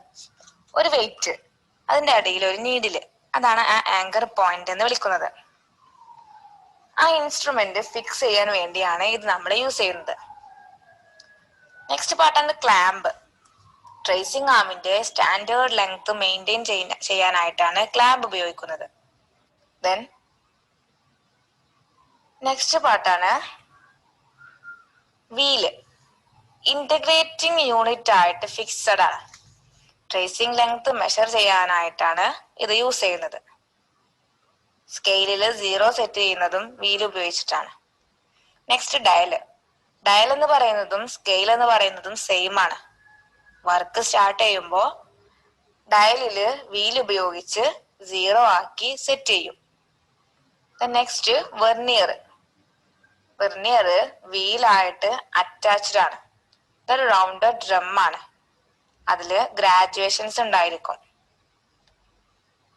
ഒരു വെയിറ്റ്, അതിന്റെ അടിയിൽ ഒരു നീഡില്, അതാണ് ആ ആങ്കർ പോയിന്റ് എന്ന് വിളിക്കുന്നത്. ആ ഇൻസ്ട്രുമെന്റ് ഫിക്സ് ചെയ്യാൻ വേണ്ടിയാണ് ഇത് നമ്മൾ യൂസ് ചെയ്യുന്നത്. നെക്സ്റ്റ് പാർട്ടാണ് ക്ലാമ്പ്. ട്രേസിംഗ് ആമിന്റെ സ്റ്റാൻഡേർഡ് ലെങ്ത് മെയിൻറ്റെയിൻ ചെയ്യാനായിട്ടാണ് ക്ലാമ്പ് ഉപയോഗിക്കുന്നത്. ദെൻ നെക്സ്റ്റ് പാർട്ടാണ് വീല്. ഇന്റഗ്രേറ്റിംഗ് യൂണിറ്റ് ആയിട്ട് ഫിക്സഡ് ആണ്. ട്രേസിംഗ് ലെങ്ത് മെഷർ ചെയ്യാനായിട്ടാണ് ഇത് യൂസ് ചെയ്യുന്നത്. സ്കെയിലില് 0 സെറ്റ് ചെയ്യുന്നതും വീല് ഉപയോഗിച്ചിട്ടാണ്. Next dial. ഡയൽ എന്ന് പറയുന്നതും സ്കെയിൽ എന്ന് പറയുന്നതും സെയിം ആണ്. വർക്ക് സ്റ്റാർട്ട് ചെയ്യുമ്പോൾ ഡയലില് വീൽ ഉപയോഗിച്ച് 0 ആക്കി സെറ്റ് ചെയ്യും. Next vernier. വെർനിയർ വീലായിട്ട് അറ്റാച്ച്ഡ് ആണ്. ഇതൊരു റൗണ്ടഡ് ഡ്രം ആണ്. അതില് ഗ്രാജുവേഷൻസ് ഉണ്ടായിരിക്കും.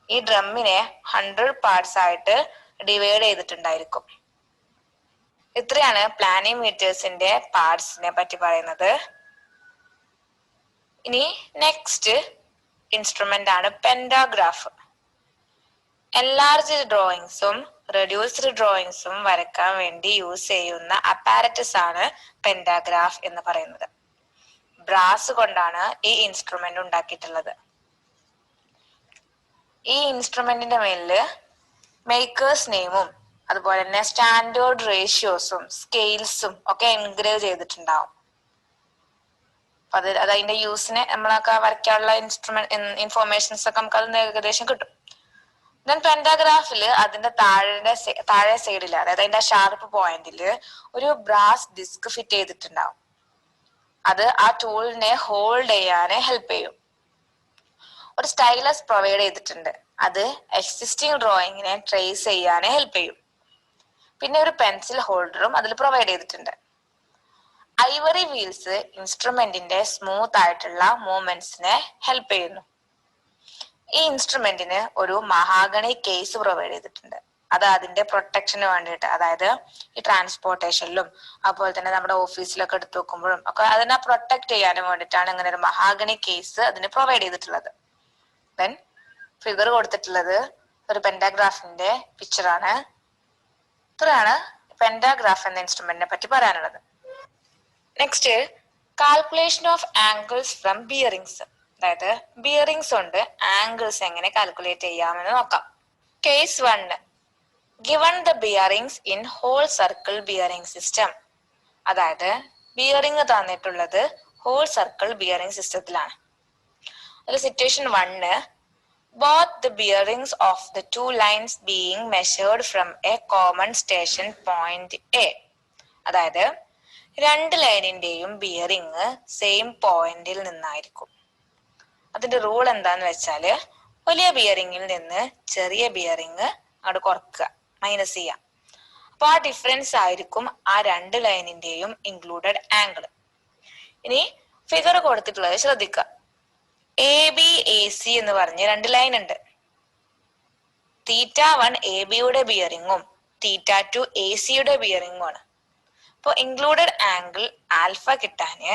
ഈ ഡ്രമ്മിനെ 100 പാർട്സ് ആയിട്ട് ഡിവൈഡ് ചെയ്തിട്ടുണ്ടായിരിക്കും. ഇത്രയാണ് പ്ലാനിമീറ്റേഴ്സിന്റെ പാർട്സിനെ പറ്റി പറയുന്നത്. ഇനി നെക്സ്റ്റ് ഇൻസ്ട്രുമെന്റ് ആണ് പെന്റാഗ്രാഫ്. എൻലാർജ്ഡ് ഡ്രോയിങ്സും റെഡ്യൂസ്ഡ് ഡ്രോയിങ്സും വരയ്ക്കാൻ വേണ്ടി യൂസ് ചെയ്യുന്ന അപ്പാരറ്റസ് ആണ് പെന്റാഗ്രാഫ് എന്ന് പറയുന്നത്. ബ്രാസ് കൊണ്ടാണ് ഈ ഇൻസ്ട്രുമെന്റ് ഉണ്ടാക്കിയിട്ടുള്ളത്. ഈ ഇൻസ്ട്രുമെന്റിന്റെ മേലില് മേക്കേഴ്സ് നെയിമും അതുപോലെ തന്നെ സ്റ്റാൻഡേർഡ് റേഷ്യോസും സ്കെയിൽസും ഒക്കെ എൻഗ്രേവ് ചെയ്തിട്ടുണ്ടാവും. അത് അതിന്റെ യൂസിന് നമ്മളൊക്കെ വരയ്ക്കാനുള്ള ഇൻഫോർമേഷൻസ് ഒക്കെ നമുക്ക് അതിന് ഏകദേശം കിട്ടും. ദെൻ പെന്റാഗ്രാഫില് അതിന്റെ താഴെ സൈഡില്, അതായത് അതിന്റെ ഷാർപ്പ് പോയിന്റില് ഒരു ബ്രാസ് ഡിസ്ക് ഫിറ്റ് ചെയ്തിട്ടുണ്ടാവും. അത് ആ ടൂളിനെ ഹോൾഡ് ചെയ്യാന് ഹെൽപ്പ് ചെയ്യും. ഒരു സ്റ്റൈലസ് പ്രൊവൈഡ് ചെയ്തിട്ടുണ്ട്. അത് എക്സിസ്റ്റിംഗ് ഡ്രോയിങ്ങിനെ ട്രേസ് ചെയ്യാന് ഹെൽപ്പ് ചെയ്യും. പിന്നെ ഒരു പെൻസിൽ ഹോൾഡറും അതിൽ പ്രൊവൈഡ് ചെയ്തിട്ടുണ്ട്. ഐവറി വീൽസ് ഇൻസ്ട്രുമെന്റിന്റെ സ്മൂത്ത് ആയിട്ടുള്ള മൂവ്മെന്റ്സിനെ ഹെൽപ്പ് ചെയ്യുന്നു. ഈ ഇൻസ്ട്രുമെന്റിന് ഒരു മഹാഗണി കേസ് പ്രൊവൈഡ് ചെയ്തിട്ടുണ്ട്. അത് അതിന്റെ പ്രൊട്ടക്ഷന് വേണ്ടിയിട്ട്, അതായത് ഈ ട്രാൻസ്പോർട്ടേഷനിലും അതുപോലെ തന്നെ നമ്മുടെ ഓഫീസിലൊക്കെ എടുത്തു വെക്കുമ്പോഴും ഒക്കെ അതിനെ പ്രൊട്ടക്ട് ചെയ്യാനും വേണ്ടിയിട്ടാണ് ഇങ്ങനെ ഒരു മഹാഗണി കേസ് അതിന് പ്രൊവൈഡ് ചെയ്തിട്ടുള്ളത്. ദെൻ ഫിഗർ കൊടുത്തിട്ടുള്ളത് ഒരു പെന്റാഗ്രാഫിന്റെ പിക്ചറാണ്. ഇത്രയാണ് പെന്റാഗ്രാഫ് എന്ന ഇൻസ്ട്രുമെന്റിനെ പറ്റി പറയാനുള്ളത്. Next calculation of angles from bearings. അതായത് ബിയറിംഗ്സ് കൊണ്ട് ആംഗിൾസ് എങ്ങനെ കാൽക്കുലേറ്റ് ചെയ്യാമെന്ന് നോക്കാം. Case 1. Given the bearings in whole circle bearing system. അതായത് ബിയറിംഗ് തന്നിട്ടുള്ളത് ഹോൾ സർക്കിൾ ബിയറിംഗ് സിസ്റ്റത്തിലാണ്. അതിൽ situation 1, both the bearings of the two lines being measured from a common station point A. അതായത് രണ്ട് ലൈനിന്റെയും ബിയറിംഗ് സെയിം പോയിന്റിൽ നിന്നായിരിക്കും. അതിന്റെ റൂൾ എന്താന്ന് വെച്ചാല് വലിയ ബിയറിംഗിൽ നിന്ന് ചെറിയ ബിയറിംഗ് അങ്ങോട്ട് കുറക്കുക, മൈനസ് ചെയ്യാം. അപ്പൊ ആ ഡിഫറൻസ് ആയിരിക്കും ആ രണ്ട് ലൈനിന്റെയും ഇൻക്ലൂഡഡ് ആംഗിൾ. ഇനി ഫിഗർ കൊടുത്തിട്ടുള്ളത് ശ്രദ്ധിക്കുക. എ ബി എ സി എന്ന് പറഞ്ഞ് രണ്ട് ലൈൻ ഉണ്ട്. θ1 എ ബിയുടെ ബിയറിംഗും θ2 എ സിയുടെ ബിയറിംഗും ആണ്. അപ്പോൾ ഇൻക്ലൂഡഡ് ആംഗിൾ ആൽഫ കിട്ടാന്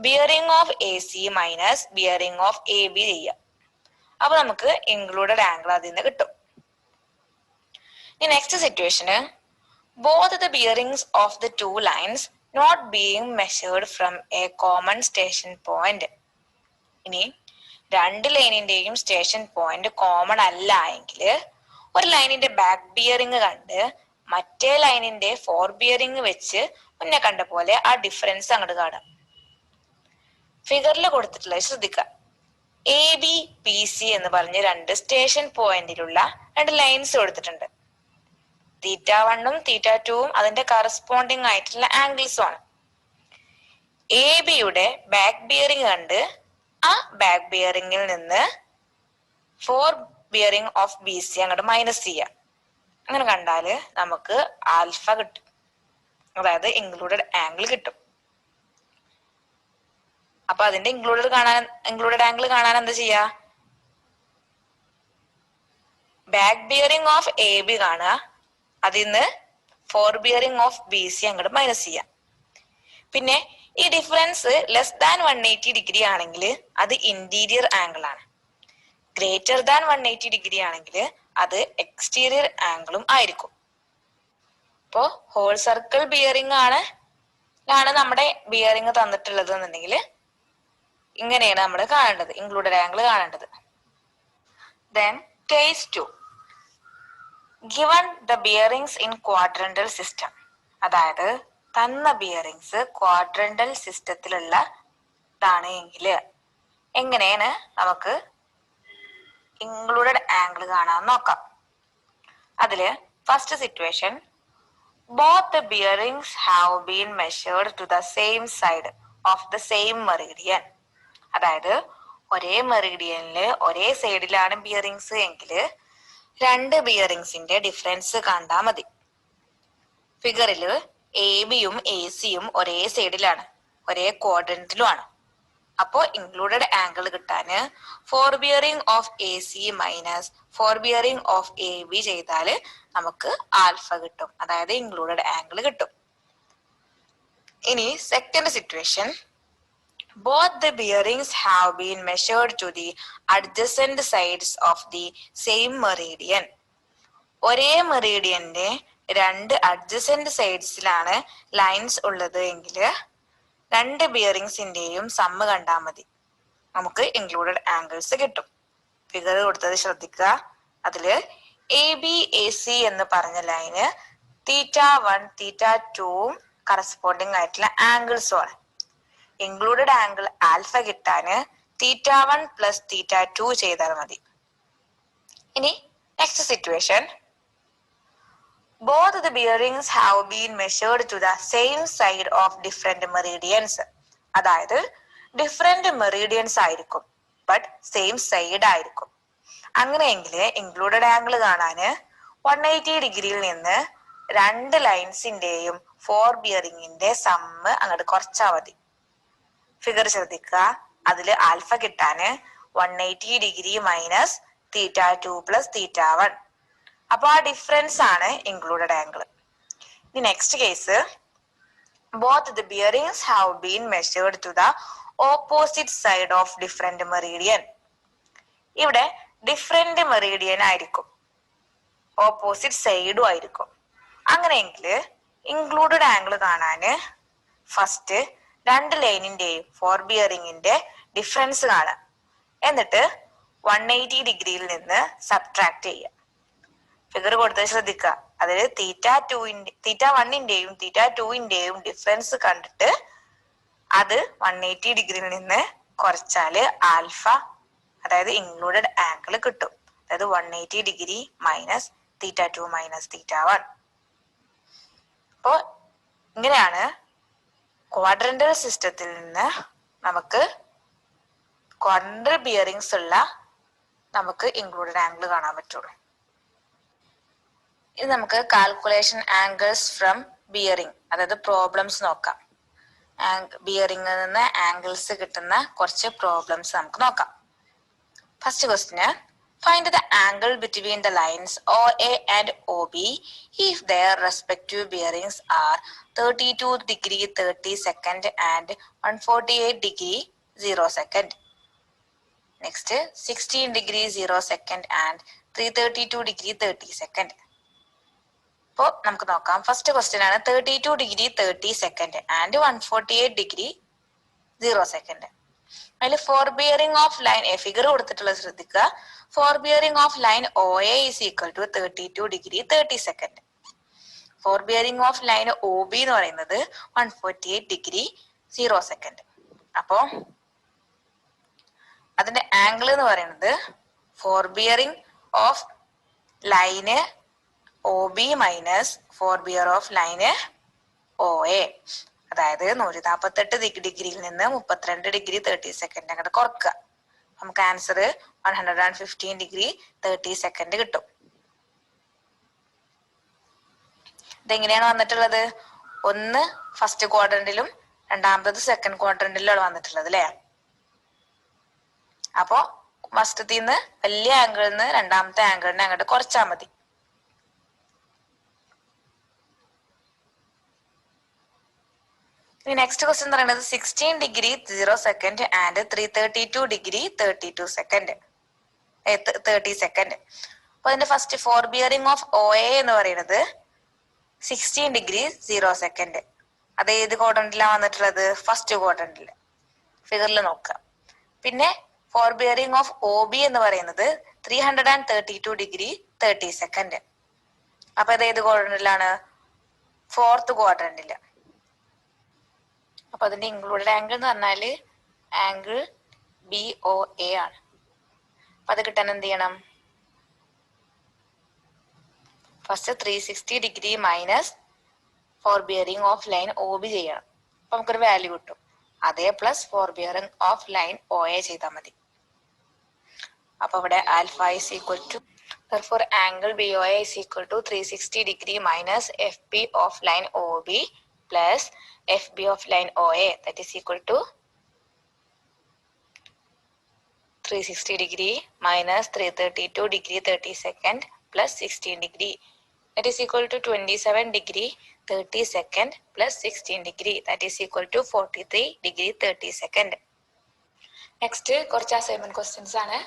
bearing of A C minus bearing of A B ചെയ്യാം. അപ്പൊ നമുക്ക് ഇൻക്ലൂഡഡ് ആംഗിൾ അതിൽ നിന്ന് കിട്ടും. ഇനി next situation both the bearings of the two lines not being measured from a common station point. ഇനി രണ്ട് ലൈനിന്റെയും സ്റ്റേഷൻ പോയിന്റ് കോമൺ അല്ല എങ്കിൽ ഒരു ലൈനിന്റെ ബാക്ക് ബിയറിംഗ് കണ്ട് മറ്റേ ലൈനിന്റെ ഫോർ ബിയറിംഗ് വെച്ച് മുന്നേ കണ്ട പോലെ ആ ഡിഫറൻസ് അങ്ങോട്ട് കാണാം. ഫിഗറിൽ കൊടുത്തിട്ടുള്ളത് ശ്രദ്ധിക്കുക. എ ബി പി സി എന്ന് പറഞ്ഞ് രണ്ട് സ്റ്റേഷൻ പോയിന്റിലുള്ള രണ്ട് ലൈൻസ് കൊടുത്തിട്ടുണ്ട്. θ1ഉം θ2ഉം അതിന്റെ കറസ്പോണ്ടിങ് ആയിട്ടുള്ള ആംഗിൾസും ആണ്. എ ബിയുടെ ബാക്ക് ബിയറിംഗ് കണ്ട് ആ ബാക്ക് ബിയറിംഗിൽ നിന്ന് four bearing of B C അങ്ങോട്ട് മൈനസ് ചെയ്യാം. അങ്ങനെ കണ്ടാല് നമുക്ക് ആൽഫ കിട്ടും, അതായത് ഇൻക്ലൂഡഡ് ആംഗിൾ കിട്ടും. അപ്പൊ അതിന്റെ ഇൻക്ലൂഡഡ് ആംഗിൾ കാണാൻ എന്താ ചെയ്യാ? Back bearing of A B കാണുക, അതിന്ന് four bearing of B C അങ്ങോട്ട് മൈനസ് ചെയ്യാം. പിന്നെ ഈ ഡിഫറൻസ് ലെസ് ദാൻ 180 ഡിഗ്രി ആണെങ്കിൽ അത് ഇന്റീരിയർ ആംഗിൾ ആണ്. ഗ്രേറ്റർ ദാൻ 180 ഡിഗ്രി ആണെങ്കിൽ അത് എക്സ്റ്റീരിയർ ആംഗിളും ആയിരിക്കും. ഇപ്പോ ഹോൾ സർക്കിൾ ബിയറിംഗ് ആണ് നമ്മുടെ ബിയറിംഗ് തന്നിട്ടുള്ളത് എന്നുണ്ടെങ്കിൽ ഇങ്ങനെയാണ് നമ്മൾ കാണേണ്ടത്, ഇൻക്ലൂഡഡ് ആംഗിൾ കാണേണ്ടത്. Then case 2, given the bearings in quadrantal system, അതായത് തന്ന ബിയറിങ്സ് ക്വാഡ്രന്റൽ സിസ്റ്റത്തിലുള്ളതാണ് എങ്കിൽ എങ്ങനെയാണ് നമുക്ക് ഇൻക്ലൂഡഡ് ആംഗിൾ കാണാൻ നോക്കാം. അതില് first situation, both the bearings have been measured to the same side of the same meridian. അതായത് ഒരേ മെറിഡിയനില് ഒരേ സൈഡിലാണ് ബിയറിങ്സ് എങ്കിൽ രണ്ട് ബിയറിങ്സിന്റെ ഡിഫറൻസ് കണ്ടാൽ മതി. ഫിഗറില് എ ബിയും എ സിയും ഒരേ സൈഡിലാണ്, ഒരേ ക്വാഡ്രന്റിലും ആണ്. അപ്പോ ഇൻക്ലൂഡഡ് ആംഗിൾ കിട്ടാന് four bearing of A C minus fore bearing of A B ചെയ്താല് നമുക്ക് ആൽഫ കിട്ടും, അതായത് ഇൻക്ലൂഡഡ് ആംഗിൾ കിട്ടും. ഇനി second situation, both the bearings have been measured to the adjacent sides of the same meridian. ഒരേ മെറീഡിയന്റെ രണ്ട് അഡ്ജസന്റ് സൈഡ്സിലാണ് ലൈൻസ് ഉള്ളത് എങ്കിൽ രണ്ട് ബിയറിങ്സിന്റെയും സമ്മ് കണ്ടാൽ മതി, നമുക്ക് ഇൻക്ലൂഡഡ് ആംഗിൾസ് കിട്ടും. ഫിഗർ കൊടുത്തത് ശ്രദ്ധിക്കുക. അതില് എ ബി എ സി എന്ന് പറഞ്ഞ ലൈന് θ1 θ2 കറസ്പോണ്ടിങ് ആയിട്ടുള്ള ആംഗിൾസും ആണ്. ഇൻക്ലൂഡഡ് ആംഗിൾ ആൽഫ കിട്ടാന് θ1 പ്ലസ് θ2 ചെയ്താൽ മതി. ഇനി next situation, both the bearings have been measured to the same side of different meridians. അതായത് ഡിഫറെന്റ് മെറീഡിയൻസ് ആയിരിക്കും, ബട്ട് സെയിം സൈഡ് ആയിരിക്കും. അങ്ങനെയെങ്കിൽ ഇൻക്ലൂഡഡ് ആംഗിൾ കാണാന് 180 ഡിഗ്രിയിൽ നിന്ന് രണ്ട് ലൈൻസിന്റെയും ഫോർ ബിയറിംഗിന്റെ സമ്മ് അങ്ങോട്ട് കുറച്ചാൽ മതി. ഫിഗർ ശ്രദ്ധിക്കുക. അതില് ആൽഫ കിട്ടാന് 180 ഡിഗ്രി മൈനസ് θ2 പ്ലസ് θ1. അപ്പൊ ആ ഡിഫറൻസ് ആണ് ഇൻക്ലൂഡഡ് ആംഗിൾ. ഇനി next case, both the bearings have been measured to the opposite side of different meridian. ഇവിടെ ഡിഫറെന്റ് മെറീഡിയൻ ആയിരിക്കും, ഓപ്പോസിറ്റ് സൈഡും ആയിരിക്കും. അങ്ങനെയെങ്കിൽ ഇൻക്ലൂഡഡ് ആംഗിൾ കാണാന് ഫസ്റ്റ് രണ്ട് ലൈനിന്റെയും ഫോർ ബിയറിംഗിന്റെ ഡിഫറൻസ് കാണാം, എന്നിട്ട് 180 ഡിഗ്രിയിൽ നിന്ന് സബ്ട്രാക്ട് ചെയ്യാം. ഫിഗർ കൊടുത്തത് ശ്രദ്ധിക്കുക. അതിൽ θ1ന്റെയും θ2ന്റെയും ഡിഫറൻസ് കണ്ടിട്ട് അത് 180 ഡിഗ്രിയിൽ നിന്ന് കുറച്ചാല് ആൽഫ, അതായത് ഇൻക്ലൂഡഡ് ആംഗിൾ കിട്ടും. അതായത് 180 ഡിഗ്രി മൈനസ് θ2 മൈനസ് θ1. അപ്പോ ഇങ്ങനെയാണ് ക്വാഡ്രന്റൽ സിസ്റ്റത്തിൽ നിന്ന് നമുക്ക് ക്വാഡ്രന്റൽ ബിയറിംഗ്സ് ഉള്ള നമുക്ക് ഇൻക്ലൂഡഡ് ആംഗിൾ കാണാൻ പറ്റുള്ളൂ. ഇത് നമുക്ക് കാൽക്കുലേഷൻ ആംഗിൾസ് ഫ്രം ബിയറിംഗ്, അതായത് പ്രോബ്ലംസ് നോക്കാം. ബിയറിംഗിൽ നിന്ന് ആംഗിൾസ് കിട്ടുന്ന കുറച്ച് പ്രോബ്ലംസ് നമുക്ക് നോക്കാം. First question, find the angle between the lines OA and OB if their respective bearings are 32 degree 30 second and 148 degree 0 second. Next, 16 degree 0 second and 332 degree 30 second. അപ്പോൾ നമുക്ക് നോക്കാം. ഫസ്റ്റ് ക്വസ്റ്റ്യൻ ആണ് 32 degree 30 second and 148 degree 0 second. അതിൽ fore bearing of line figure കൊടുത്തിട്ടുള്ളത് ശ്രദ്ധിക്കുക. Fore bearing of line OA is equal to 32 degree 30 second. Fore bearing of line OB എന്ന് പറയുന്നത് 148 ഡിഗ്രി 0 സെക്കൻഡ്. അപ്പോ അതിന്റെ ആംഗിൾ എന്ന് പറയുന്നത് fore bearing of line OB minus fore bear of line OA, അതായത് 148 ഡിഗ്രിയിൽ നിന്ന് 32 ഡിഗ്രി 30 സെക്കൻഡ് അങ്ങോട്ട് കുറക്കുക. നമുക്ക് ആൻസർ 115 ഡിഗ്രി 30 സെക്കൻഡ് കിട്ടും. ഇതെങ്ങനെയാണ് വന്നിട്ടുള്ളത്? ഒന്ന് ഫസ്റ്റ് ക്വാഡ്രന്റിലും രണ്ടാമത്തത് സെക്കൻഡ് ക്വാഡ്രന്റിലാണ് വന്നിട്ടുള്ളത് അല്ലേ? അപ്പോ ഫസ്റ്റത്തിൽ നിന്ന് വലിയ ആംഗിളിൽ നിന്ന് രണ്ടാമത്തെ ആംഗിളിനെ അങ്ങോട്ട് കുറച്ചാൽ മതി. നെക്സ്റ്റ് ക്വസ്റ്റ്യൻ എന്ന് പറയുന്നത് 16 degree 0 second and 332 degree 30 second. അപ്പൊ അതിന്റെ first four bearing of OA എന്ന് പറയുന്നത് 16 ഡിഗ്രി 0 സെക്കൻഡ്. അത് ഏത് ക്വാഡ്രന്റിലാണ് വന്നിട്ടുള്ളത്? ഫസ്റ്റ് ക്വാഡ്രന്റിൽ ഫിഗറിൽ നോക്കുക. പിന്നെ ഫോർ ബിയറിംഗ് ഓഫ് OB എന്ന് പറയുന്നത് 332 ഡിഗ്രി 30 സെക്കൻഡ്. അപ്പൊ അത് ഏത് ക്വാഡ്രന്റിലാണ്? ഫോർത്ത് ക്വാഡ്രന്റില്. അപ്പൊ അതിന്റെ ഇൻക്ലൂഡഡ് ആംഗിൾ എന്ന് പറഞ്ഞാല് ആംഗിൾ BOA ആണ്. അപ്പൊ അത് കിട്ടാൻ എന്ത് ചെയ്യണം? First 360 degree minus fore bearing of line OB ചെയ്യണം. അപ്പൊ നമുക്കൊരു വാല്യൂ കിട്ടും. അതേ plus fore bearing of line OA ചെയ്താൽ മതി. അപ്പൊ ഇവിടെ alpha is equal to, therefore angle BOA is equal to 360 degree minus FB of line OB plus FB of line OA, that is equal to 360 degree minus 332 degree 30 second plus 16 degree, that is equal to 27 degree 30 second plus 16 degree, that is equal to 43 degree 30 second. Next കുറച്ച് അസൈൻമെന്റ് ക്വസ്റ്റ്യൻസ് ആണ്.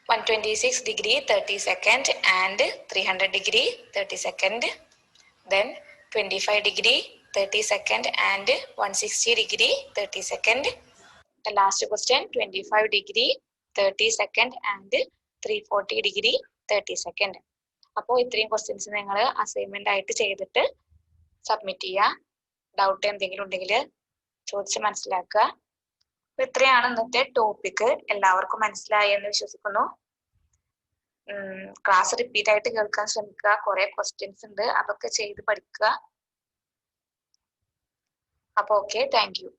126 degree 30 second and 300 degree 30 second, then 25 degree 30 second and 160 degree 30 second. The last question 25 degree 30 second and 340 degree 30 second. അപ്പോൾ ഇത്രയും ക്വസ്റ്റ്യൻസ് നിങ്ങൾ അസൈൻമെന്റ് ആയിട്ട് ചെയ്തിട്ട് സബ്മിറ്റ് ചെയ്യുക. ഡൗട്ട് എന്തെങ്കിലും ഉണ്ടെങ്കിൽ ചോദിച്ച് മനസ്സിലാക്കുക. അപ്പൊ ഇത്രയാണ് ഇന്നത്തെ ടോപ്പിക്. എല്ലാവർക്കും മനസ്സിലായി എന്ന് വിശ്വസിക്കുന്നു. ക്ലാസ് റിപ്പീറ്റ് ആയിട്ട് കേൾക്കാൻ ശ്രമിക്കുക. കുറെ ക്വസ്റ്റ്യൻസ് ഉണ്ട്, അതൊക്കെ ചെയ്ത് പഠിക്കുക. അപ്പൊ ഓക്കെ, താങ്ക് യു.